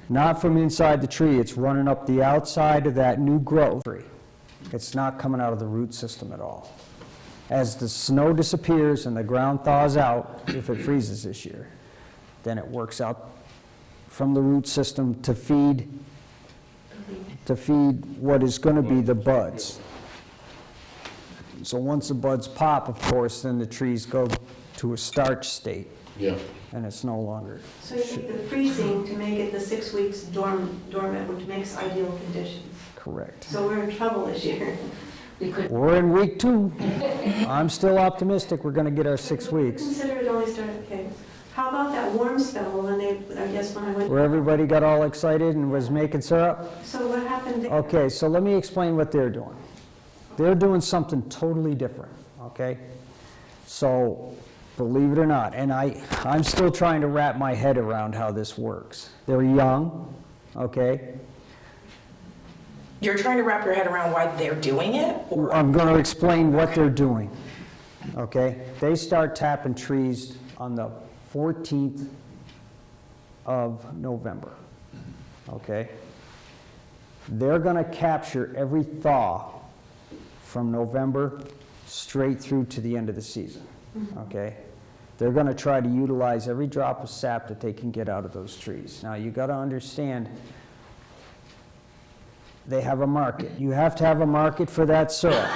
Not from inside the tree, it's running up the outside of that new growth tree. It's not coming out of the root system at all. As the snow disappears and the ground thaws out, if it freezes this year, then it works out from the root system to feed what is going to be the buds. So once the buds pop, of course, then the trees go to a starch state, Yeah. and it's no longer. So you need the freezing to make it the 6 weeks dormant, which makes ideal conditions. Correct. So we're in trouble this year. We could, We're in week 2. I'm still optimistic we're going to get our 6 weeks. Consider it only started, okay. How about that warm spell when I guess when I went? Where everybody got all excited and was making syrup? So what happened there? Okay, so let me explain what they're doing. They're doing something totally different, okay? So, believe it or not, and I'm still trying to wrap my head around how this works. They're young, okay? You're trying to wrap your head around why they're doing it? Or I'm going to explain what they're doing, okay? They start tapping trees on the 14th of November, okay? They're going to capture every thaw from November straight through to the end of the season, okay? They're going to try to utilize every drop of sap that they can get out of those trees. Now, you got to understand, they have a market. You have to have a market for that syrup,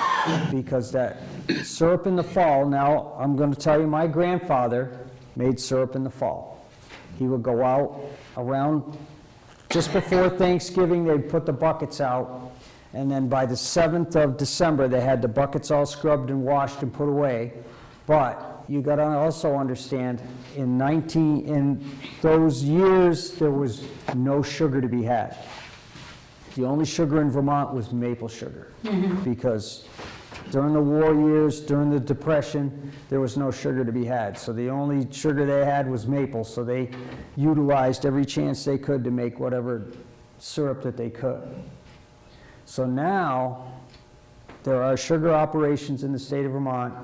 because that syrup in the fall, now, I'm going to tell you, my grandfather made syrup in the fall. He would go out around just before Thanksgiving, they'd put the buckets out, and then by the 7th of December, they had the buckets all scrubbed and washed and put away. But you got to also understand, in those years, there was no sugar to be had. The only sugar in Vermont was maple sugar, because during the war years, during the Depression, there was no sugar to be had. So the only sugar they had was maple, so they utilized every chance they could to make whatever syrup that they could. So now, there are sugar operations in the state of Vermont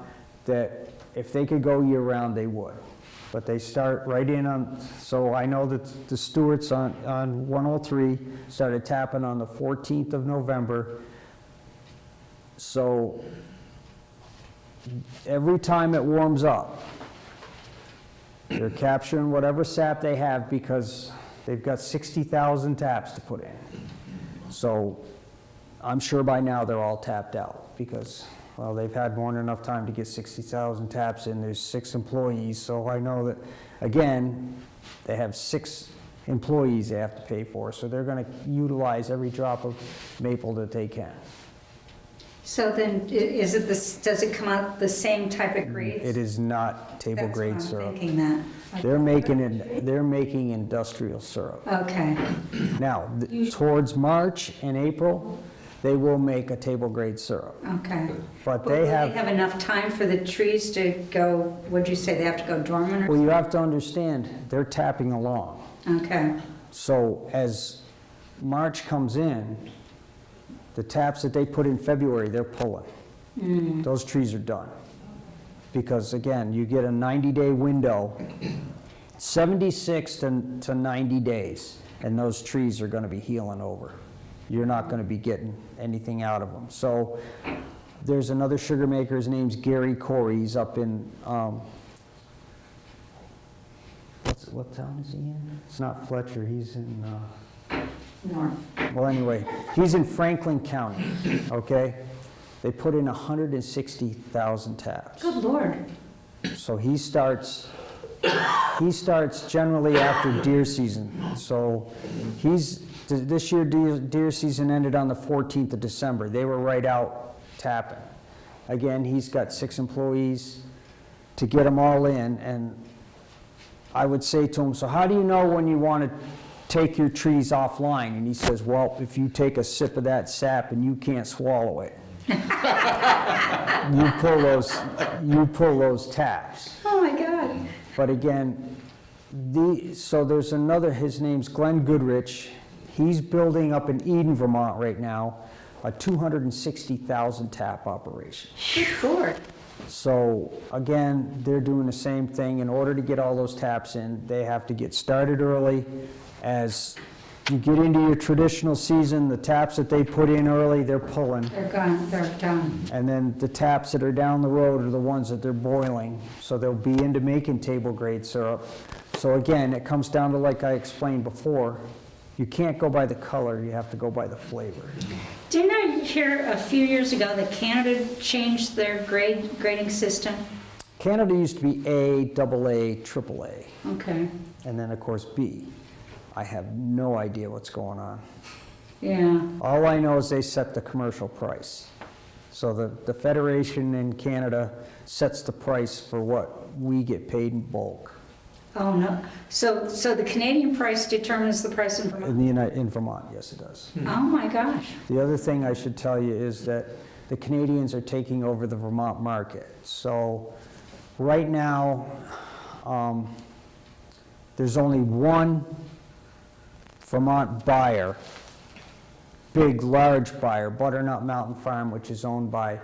that if they could go year-round, they would. But they start right in on, so I know that the Stewarts on 103 started tapping on the 14th of November. So every time it warms up, they're capturing whatever sap they have, because they've got 60,000 taps to put in. So I'm sure by now they're all tapped out, because, well, they've had more than enough time to get 60,000 taps in. There's 6 employees, so I know that, again, they have 6 employees they have to pay for, so they're going to utilize every drop of maple that they can. So then, is it this, does it come out the same type of grades? It is not table grade That's what I'm syrup. thinking that. They're making industrial syrup. Okay, Now, towards March and April, they will make a table grade syrup. okay. But But they will have, enough time for the trees to go, what'd you say, they have to go dormant or? well, you have to understand, they're tapping along. Okay, So as March comes in, the taps that they put in February, they're pulling. Those trees are done. Because again, you get a 90-day window, 76 to 90 days, and those trees are going to be healing over. You're not going to be getting anything out of them. So there's another sugar maker, his name's Gary Corey, he's up in, what town is he in? It's not Fletcher, he's in, north. well, anyway, he's in Franklin County, okay? They put in 160,000 taps. Good Lord. So he starts generally after deer season. So this year deer season ended on the 14th of December. They were right out tapping. Again, he's got 6 employees to get them all in, and I would say to him, so how do you know when you want to take your trees offline, and he says, well, if you take a sip of that sap and you can't swallow it, you pull those taps. Oh, my God. But again, so there's another, his name's Glenn Goodrich. He's building up in Eden, Vermont right now, a 260,000 tap operation. Good Lord. So again, they're doing the same thing. In order to get all those taps in, they have to get started early. As you get into your traditional season, the taps that they put in early, they're pulling. They're gone, they're done. And then the taps that are down the road are the ones that they're boiling. So they'll be into making table grade syrup. So again, it comes down to, like I explained before, you can't go by the color, you have to go by the flavor. Didn't I hear a few years ago that Canada changed their grading system? Canada used to be A, AA, AAA, Okay, and then of course B. I have no idea what's going on. yeah. All I know is they set the commercial price. So the Federation in Canada sets the price for what we get paid in bulk Oh, no. So the Canadian price determines the price in Vermont? in Vermont, yes it does. Oh, my gosh. The other thing I should tell you is that the Canadians are taking over the Vermont market. So right now, there's only one Vermont buyer, big, large buyer, Butternut Mountain Farm, which is owned by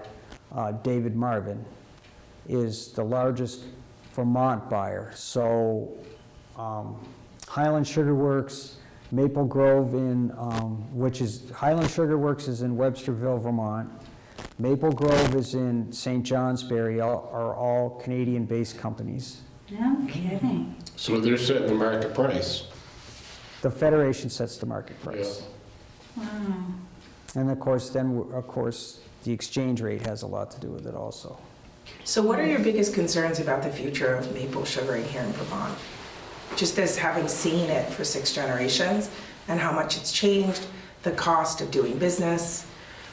David Marvin, is the largest Vermont buyer. So Highland Sugar Works, Maple Grove Highland Sugar Works is in Websterville, Vermont. Maple Grove is in St. Johnsbury, are all Canadian-based companies. No kidding. So they're setting the market price. The Federation sets the market price. Wow. And of course, the exchange rate has a lot to do with it also. So what are your biggest concerns about the future of maple sugaring here in Vermont? Just as having seen it for 6 generations and how much it's changed, the cost of doing business,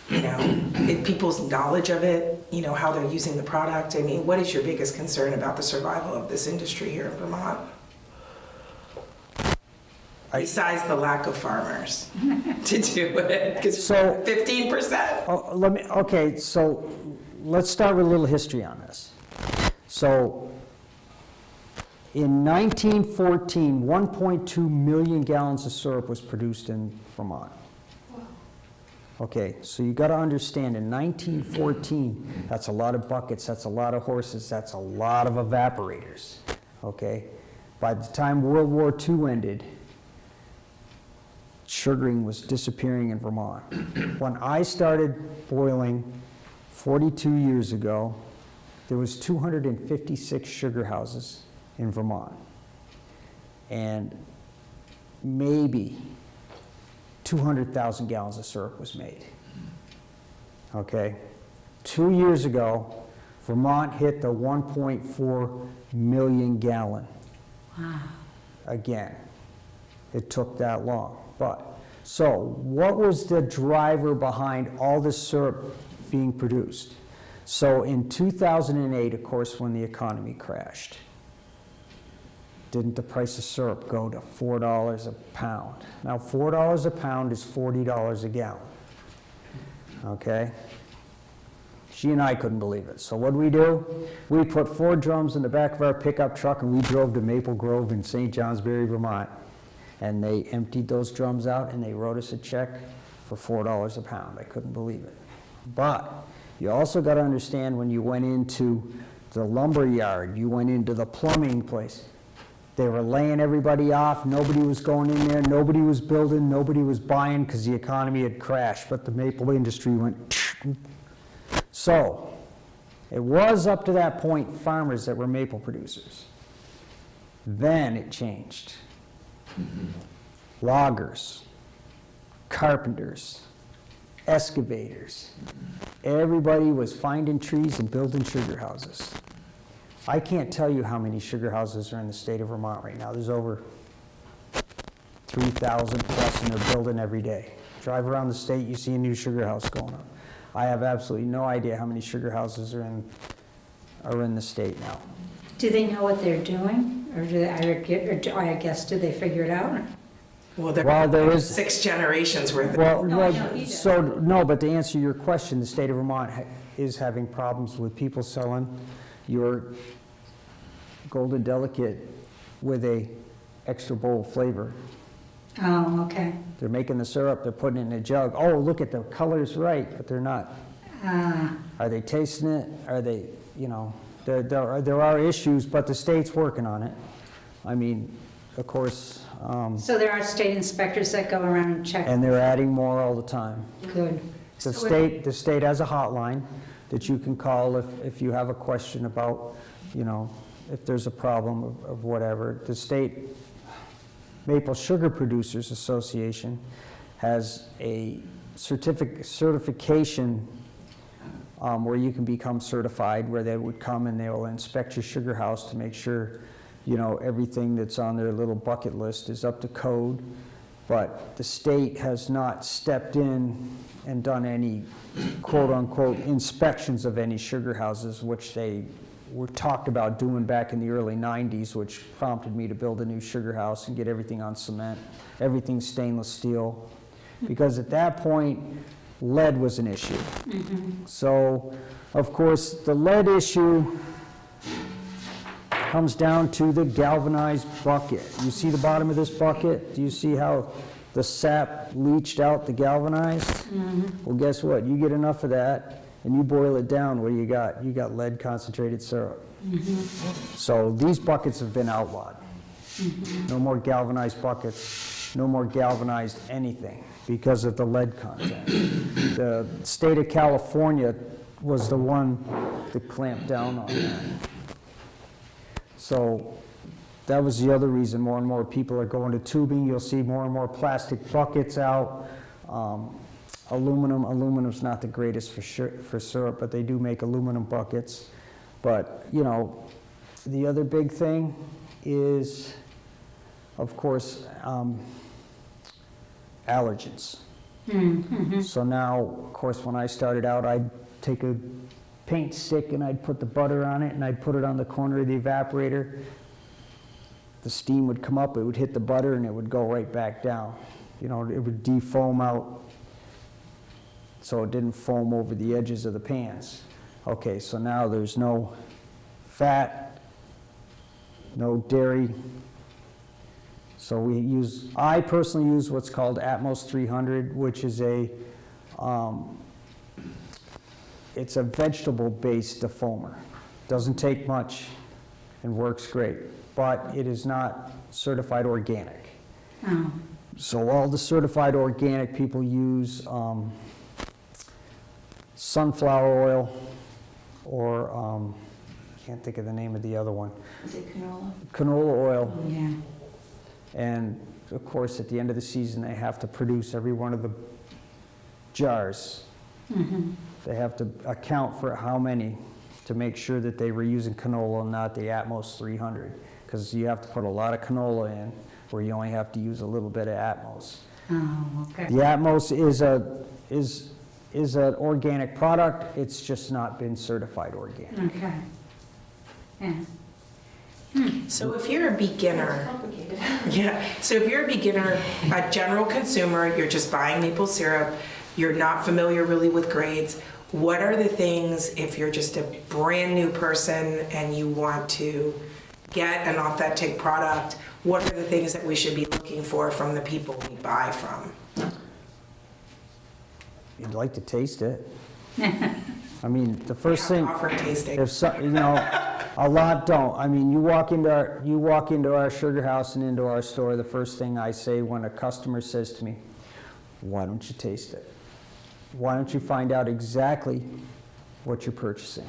people's knowledge of it, how they're using the product. I mean, what is your biggest concern about the survival of this industry here in Vermont? Besides the lack of farmers to do it, because So- 15%. Okay, so let's start with a little history on this. So in 1914, 1.2 million gallons of syrup was produced in Vermont. Okay, so you got to understand, in 1914, that's a lot of buckets, that's a lot of horses, that's a lot of evaporators. Okay, by the time World War II ended, sugaring was disappearing in Vermont. When I started boiling 42 years ago, there was 256 sugar houses in Vermont. And maybe 200,000 gallons of syrup was made. Okay? 2 years ago, Vermont hit the 1.4 million gallon. Wow. Again, it took that long. So what was the driver behind all this syrup being produced? So in 2008, of course, when the economy crashed, didn't the price of syrup go to $4 a pound? Now, $4 a pound is $40 a gallon. Okay? She and I couldn't believe it. So what did we do? We put 4 drums in the back of our pickup truck and we drove to Maple Grove in St. Johnsbury, Vermont. And they emptied those drums out and they wrote us a check for $4 a pound. I couldn't believe it. But you also got to understand, when you went into the lumber yard, you went into the plumbing place, they were laying everybody off. Nobody was going in there. Nobody was building. Nobody was buying because the economy had crashed. But the maple industry went. So it was up to that point farmers that were maple producers. Then it changed. Loggers, carpenters, excavators. Everybody was finding trees and building sugar houses. I can't tell you how many sugar houses are in the state of Vermont right now. There's over 3,000 plus, and they're building every day. Drive around the state, you see a new sugar house going up. I have absolutely no idea how many sugar houses are in the state now. Do they know what they're doing? Or do they, I guess, do they figure it out? Well, there Well, there is- 6 generations worth of. Well, No, I know, he so, no, but to answer your question, the state of Vermont is having problems with people selling your Golden Delicate with a extra bold flavor. Oh, okay. They're making the syrup, they're putting it in a jug. Oh, look at the color's right, but they're not. Are they tasting it? Are they, you know, there are issues, but the state's working on it. I mean, of course, So there are state inspectors that go around and check? and they're adding more all the time. Good. The state has a hotline that you can call if you have a question about, you know, if there's a problem of whatever. The state Maple Sugar Producers Association has a certification where you can become certified, where they would come and they will inspect your sugar house to make sure, you know, everything that's on their little bucket list is up to code. But the state has not stepped in and done any quote-unquote inspections of any sugar houses, which they were talked about doing back in the early 90s, which prompted me to build a new sugar house and get everything on cement, everything stainless steel. Because at that point, lead was an issue. So, of course, the lead issue comes down to the galvanized bucket. You see the bottom of this bucket? Do you see how the sap leached out the galvanized? Well, guess what? You get enough of that and you boil it down, what do you got? You got lead concentrated syrup. So these buckets have been outlawed. No more galvanized buckets, no more galvanized anything because of the lead content. The state of California was the one that clamped down on that. So that was the other reason more and more people are going to tubing. You'll see more and more plastic buckets out. Aluminum's not the greatest for syrup, but they do make aluminum buckets. But, you know, the other big thing is, of course, allergens. So now, of course, when I started out, I'd take a paint stick and I'd put the butter on it and I'd put it on the corner of the evaporator. The steam would come up, it would hit the butter and it would go right back down. You know, it would defoam out so it didn't foam over the edges of the pans. Okay, so now there's no fat, no dairy. So I personally use what's called Atmos 300, which is it's a vegetable-based defoamer. Doesn't take much and works great, but it is not certified organic. So all the certified organic people use sunflower oil or can't think of the name of the other one. Is it canola? Canola oil. Yeah. And of course, at the end of the season, they have to produce every one of the jars. They have to account for how many to make sure that they were using canola and not the Atmos 300. Because you have to put a lot of canola in where you only have to use a little bit of Atmos. Oh, okay. The Atmos is an organic product. It's just not been certified organic. Okay. Yeah. So if you're a beginner, Complicated. so if you're a beginner, a general consumer, you're just buying maple syrup, you're not familiar really with grades, what are the things, if you're just a brand new person and you want to get an authentic product, what are the things that we should be looking for from the people we buy from? You'd like to taste it. I mean, the first We thing, have to offer tasting. if some, you know, a lot don't. I mean, you walk into our sugar house and into our store, the first thing I say when a customer says to me, why don't you taste it? Why don't you find out exactly what you're purchasing?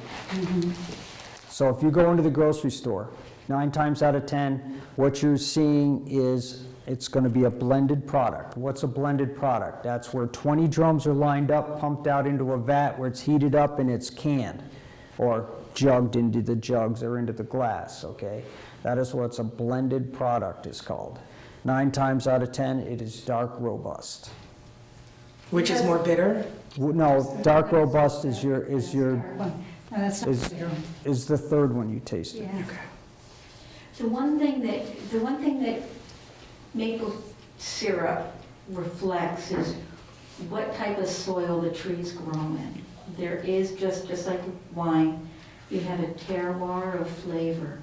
So if you go into the grocery store, 9 times out of 10, what you're seeing is it's going to be a blended product. What's a blended product? That's where 20 drums are lined up, pumped out into a vat where it's heated up and it's canned or jugged into the jugs or into the glass, okay? That is what's a blended product is called. 9 times out of 10, it is dark robust. Which is more bitter? No, dark robust is No, that's not Is- the bitter one. is the third one you tasted. Yeah. The one thing that Maple syrup reflects is what type of soil the trees grow in. There is, just like wine, you have a terroir of flavor.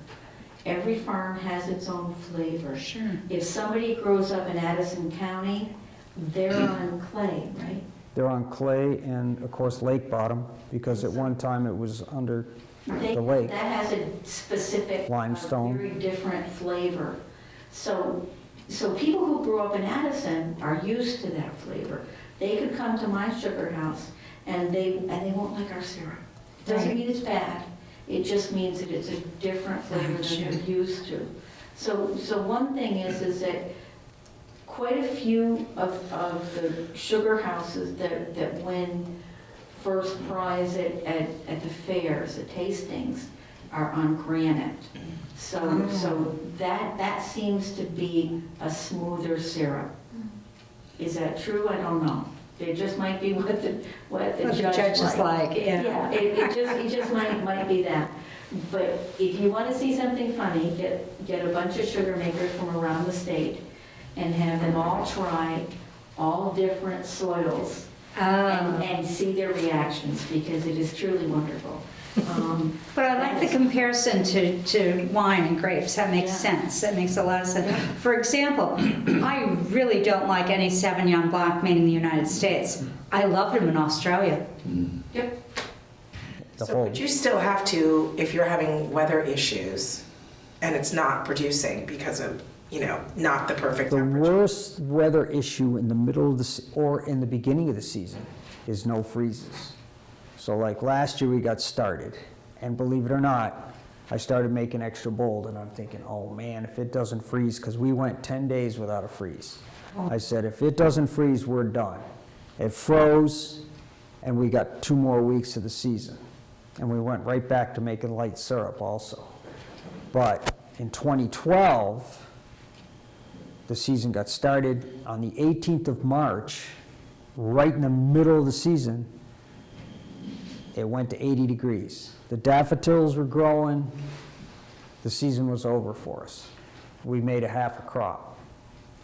Every farm has its own flavor. Sure. If somebody grows up in Addison County, they're on clay, right? They're on clay and, of course, lake bottom, because at one time it was under the lake. That has a specific, Limestone. very different flavor. So people who grew up in Addison are used to that flavor. They could come to my sugar house and they won't like our syrup. Doesn't Right. mean it's bad. It just means that it's a different flavor than they're used to. So one thing is that quite a few of the sugar houses that win first prize at the fairs, the tastings, are on granite. So that seems to be a smoother syrup. Is that true? I don't know. It just might be what the judge is like, yeah. Yeah, it just might be that. But if you want to see something funny, get a bunch of sugar makers from around the state and have them all try all different soils and see their reactions, because it is truly wonderful. But I like the comparison to wine and grapes. That makes Yeah. sense. That makes a lot of sense. For example, I really don't like any Sauvignon Blanc made in the United States. I love them in Australia. Yep. The So, whole, but you still have to, if you're having weather issues and it's not producing because of, not the perfect the temperature. worst weather issue in the middle of or in the beginning of the season is no freezes. So like last year we got started, and believe it or not, I started making extra bold, and I'm thinking, oh man, if it doesn't freeze, because we went 10 days without a freeze. I said, if it doesn't freeze, we're done. It froze, and we got 2 more weeks of the season. And we went right back to making light syrup also. But in 2012, the season got started on the 18th of March, right in the middle of the season. It went to 80 degrees. The daffodils were growing. The season was over for us. We made a half a crop.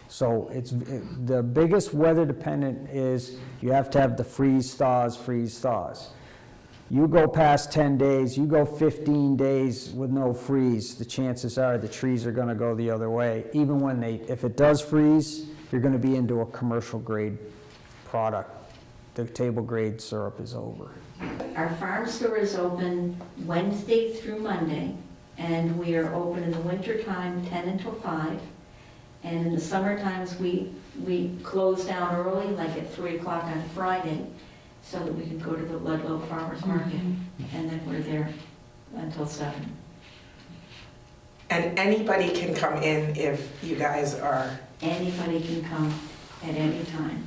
So the biggest weather dependent is you have to have the freeze thaws. You go past 10 days, you go 15 days with no freeze, the chances are the trees are gonna go the other way. Even when if it does freeze, you're gonna be into a commercial grade product. The table grade syrup is over. Our farm store is open Wednesday through Monday, and we are open in the wintertime 10 until 5. And in the summer times, we close down early, like at 3 o'clock on Friday, so that we can go to the Ludlow Farmers Market, and then we're there until 7. And anybody can come in if you guys are, Anybody can come at any time.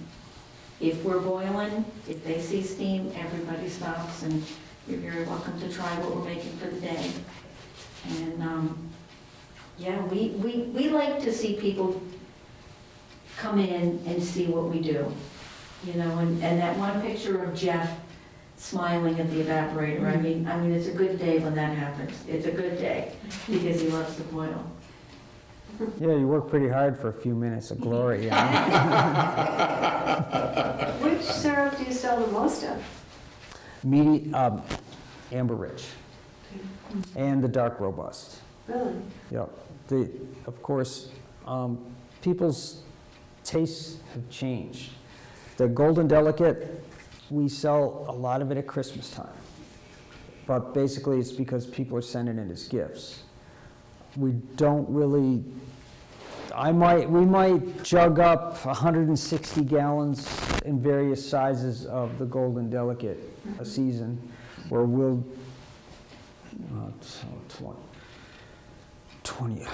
If we're boiling, if they see steam, everybody stops, and you're very welcome to try what we're making for the day. And, yeah, we like to see people come in and see what we do. And that one picture of Jeff smiling at the evaporator, I mean, it's a good day when that happens. It's a good day, because he loves to boil. Yeah, you work pretty hard for a few minutes of glory, Which syrup do you sell the most of? Amber Rich, and the dark robust. Really? Yep. Of course, people's tastes have changed. The Golden Delicate, we sell a lot of it at Christmas time. But basically, it's because people are sending it as gifts. We don't really, we might jug up 160 gallons in various sizes of the Golden Delicate a season, where we'll, 20,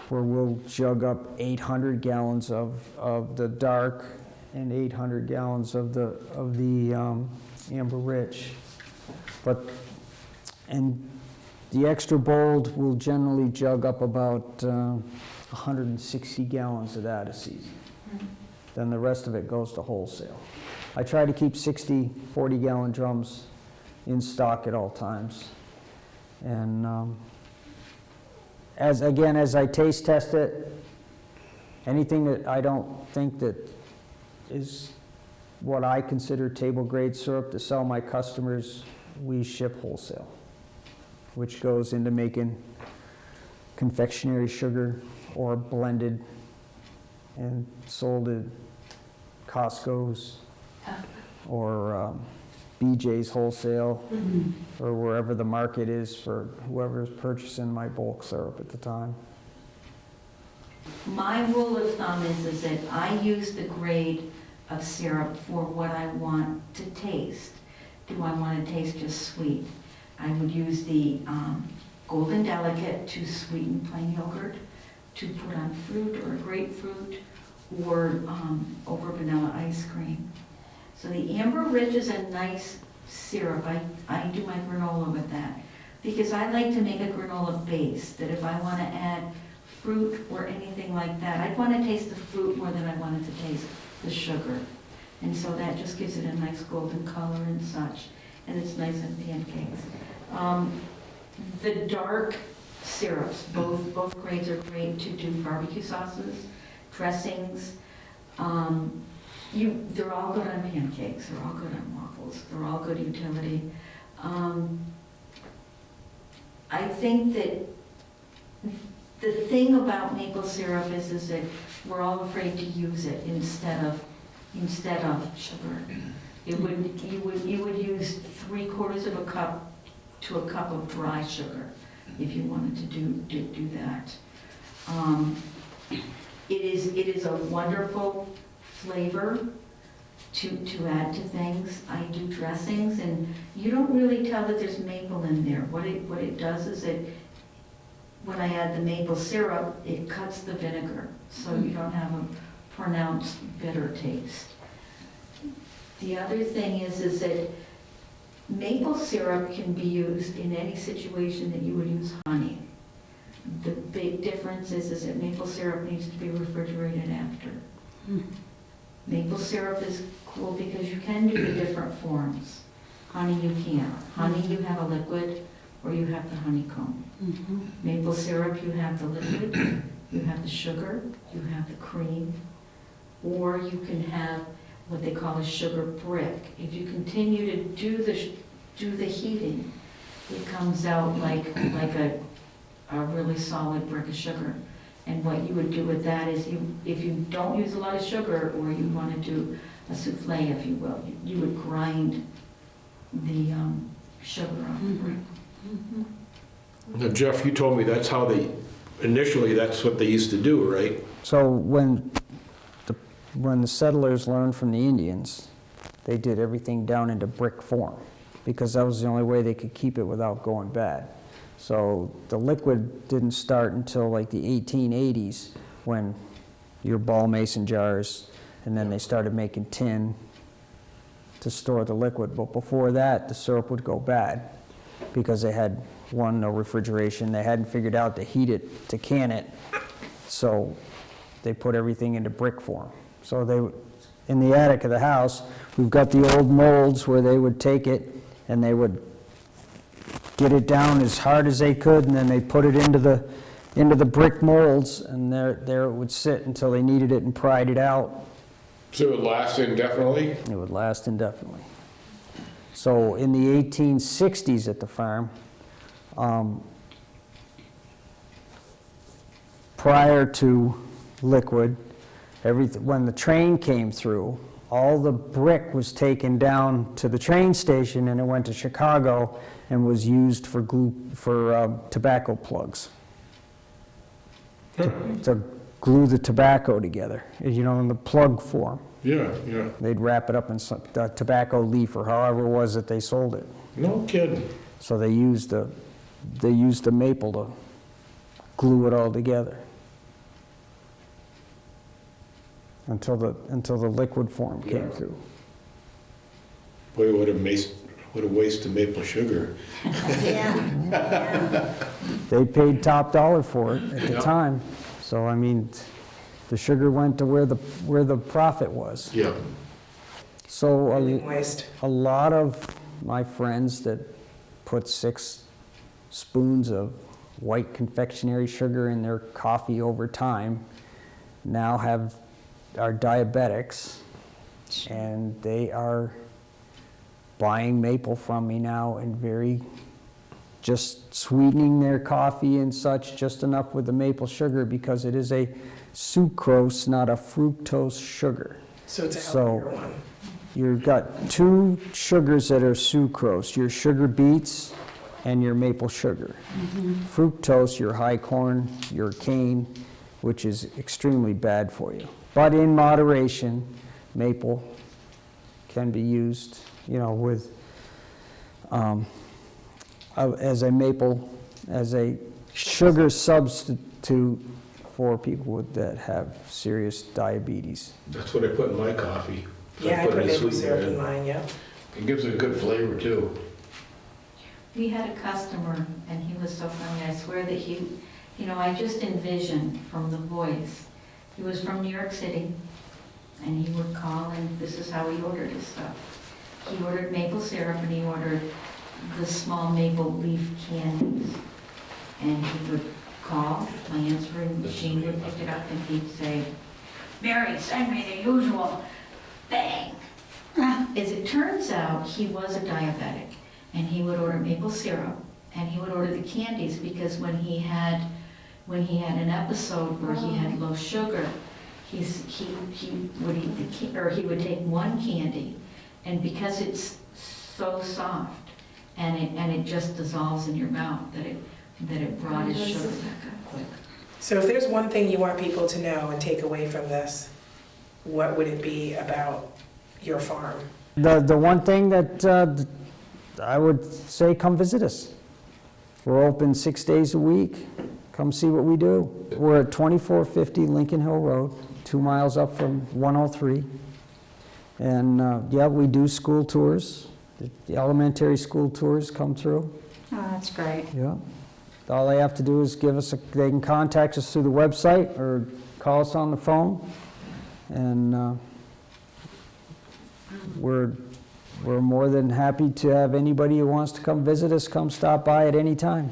where we'll jug up 800 gallons of the dark and 800 gallons of the Amber Rich. And the extra bold will generally jug up about 160 gallons of that a season. Then the rest of it goes to wholesale. I try to keep 60 40-gallon drums in stock at all times. And as I taste test it, anything that I don't think that is what I consider table grade syrup to sell my customers, we ship wholesale, which goes into making confectionery sugar or blended and sold at Costco's or BJ's Wholesale, or wherever the market is for whoever's purchasing my bulk syrup at the time. My rule of thumb is that I use the grade of syrup for what I want to taste. Do I want to taste just sweet? I would use the Golden Delicate to sweeten plain yogurt, to put on fruit or grapefruit, or over vanilla ice cream. So the Amber Ridge is a nice syrup. I do my granola with that because I like to make a granola base that if I want to add fruit or anything like that, I'd want to taste the fruit more than I wanted to taste the sugar. And so that just gives it a nice golden color and such. And it's nice in pancakes. The dark syrups, both grades are great to do barbecue sauces, dressings. They're all good on pancakes, they're all good on waffles, they're all good utility. I think that the thing about maple syrup is that we're all afraid to use it instead of sugar. You would use 3/4 of a cup to a cup of dry sugar if you wanted to do that. It is a wonderful flavor to add to things. I do dressings, and you don't really tell that there's maple in there. What it does is when I add the maple syrup, it cuts the vinegar, so you don't have a pronounced bitter taste. The other thing is that maple syrup can be used in any situation that you would use honey. The big difference is that maple syrup needs to be refrigerated after. Maple syrup is cool because you can do the different forms. Honey you can't. Honey you have a liquid or you have the honeycomb. Maple syrup you have the liquid, you have the sugar, you have the cream, or you can have what they call a sugar brick. If you continue to do the heating, it comes out like a really solid brick of sugar. And what you would do with that is, if you don't use a lot of sugar, or you want to do a souffle, if you will, you would grind the sugar off the brick. Now, Jeff, you told me that's how initially that's what they used to do, right? So when the settlers learned from the Indians, they did everything down into brick form because that was the only way they could keep it without going bad. So the liquid didn't start until like the 1880s when your ball mason jars, and then they started making tin to store the liquid. But before that, the syrup would go bad because they had, no refrigeration. They hadn't figured out to heat it, to can it. So they put everything into brick form. So in the attic of the house, we've got the old molds where they would take it and they would get it down as hard as they could, and then they put it into the brick molds, and there it would sit until they kneaded it and pried it out. So it would last indefinitely? It would last indefinitely. So in the 1860s at the farm, prior to liquid, when the train came through, all the brick was taken down to the train station and it went to Chicago and was used for tobacco plugs. To glue the tobacco together, in the plug form. Yeah. They'd wrap it up in some tobacco leaf or however it was that they sold it. No kidding. So they used the maple to glue it all together until the liquid form came through. Boy, what a waste of maple sugar. They paid top dollar for it at the time. So I mean, the sugar went to where the profit was. Yeah. So Waste. a lot of my friends that put 6 spoons of white confectionery sugar in their coffee over time, now are diabetics, and they are buying maple from me now and just sweetening their coffee and such, just enough with the maple sugar, because it is a sucrose, not a fructose sugar. So it's a So- healthier one. You've got two sugars that are sucrose, your sugar beets and your maple sugar. Fructose, your high corn, your cane, which is extremely bad for you. But in moderation, maple can be used, with, as a sugar substitute for people that have serious diabetes. That's what I put in my coffee. Yeah, I put any maple sweetener syrup in mine, yeah. It gives it a good flavor too. We had a customer, and he was so funny, I swear that I just envisioned from the voice. He was from New York City, and he would call, and this is how he ordered his stuff. He ordered maple syrup, and he ordered the small maple leaf candies. And he would call, my answering machine would pick it up, and he'd say, "Mary, send me the usual." Bang! As it turns out, he was a diabetic, and he would order maple syrup, and he would order the candies, because when he had an episode where he had low sugar, he would eat he would take one candy, and because it's so soft and it just dissolves in your mouth, that it brought his sugar back up quick. So if there's one thing you want people to know and take away from this, what would it be about your farm? The one thing that I would say, come visit us. We're open 6 days a week. Come see what we do. We're at 2450 Lincoln Hill Road, 2 miles up from 103. And we do school tours. The elementary school tours come through. Oh, that's great. Yeah. All they have to do is they can contact us through the website or call us on the phone. And we're more than happy to have anybody who wants to come visit us, come stop by at any time.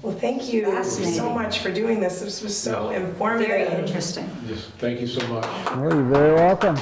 Well, thank you so Fascinating. much for doing this. This was so Very informative. interesting. Yes, thank you so much. Well, you're very welcome.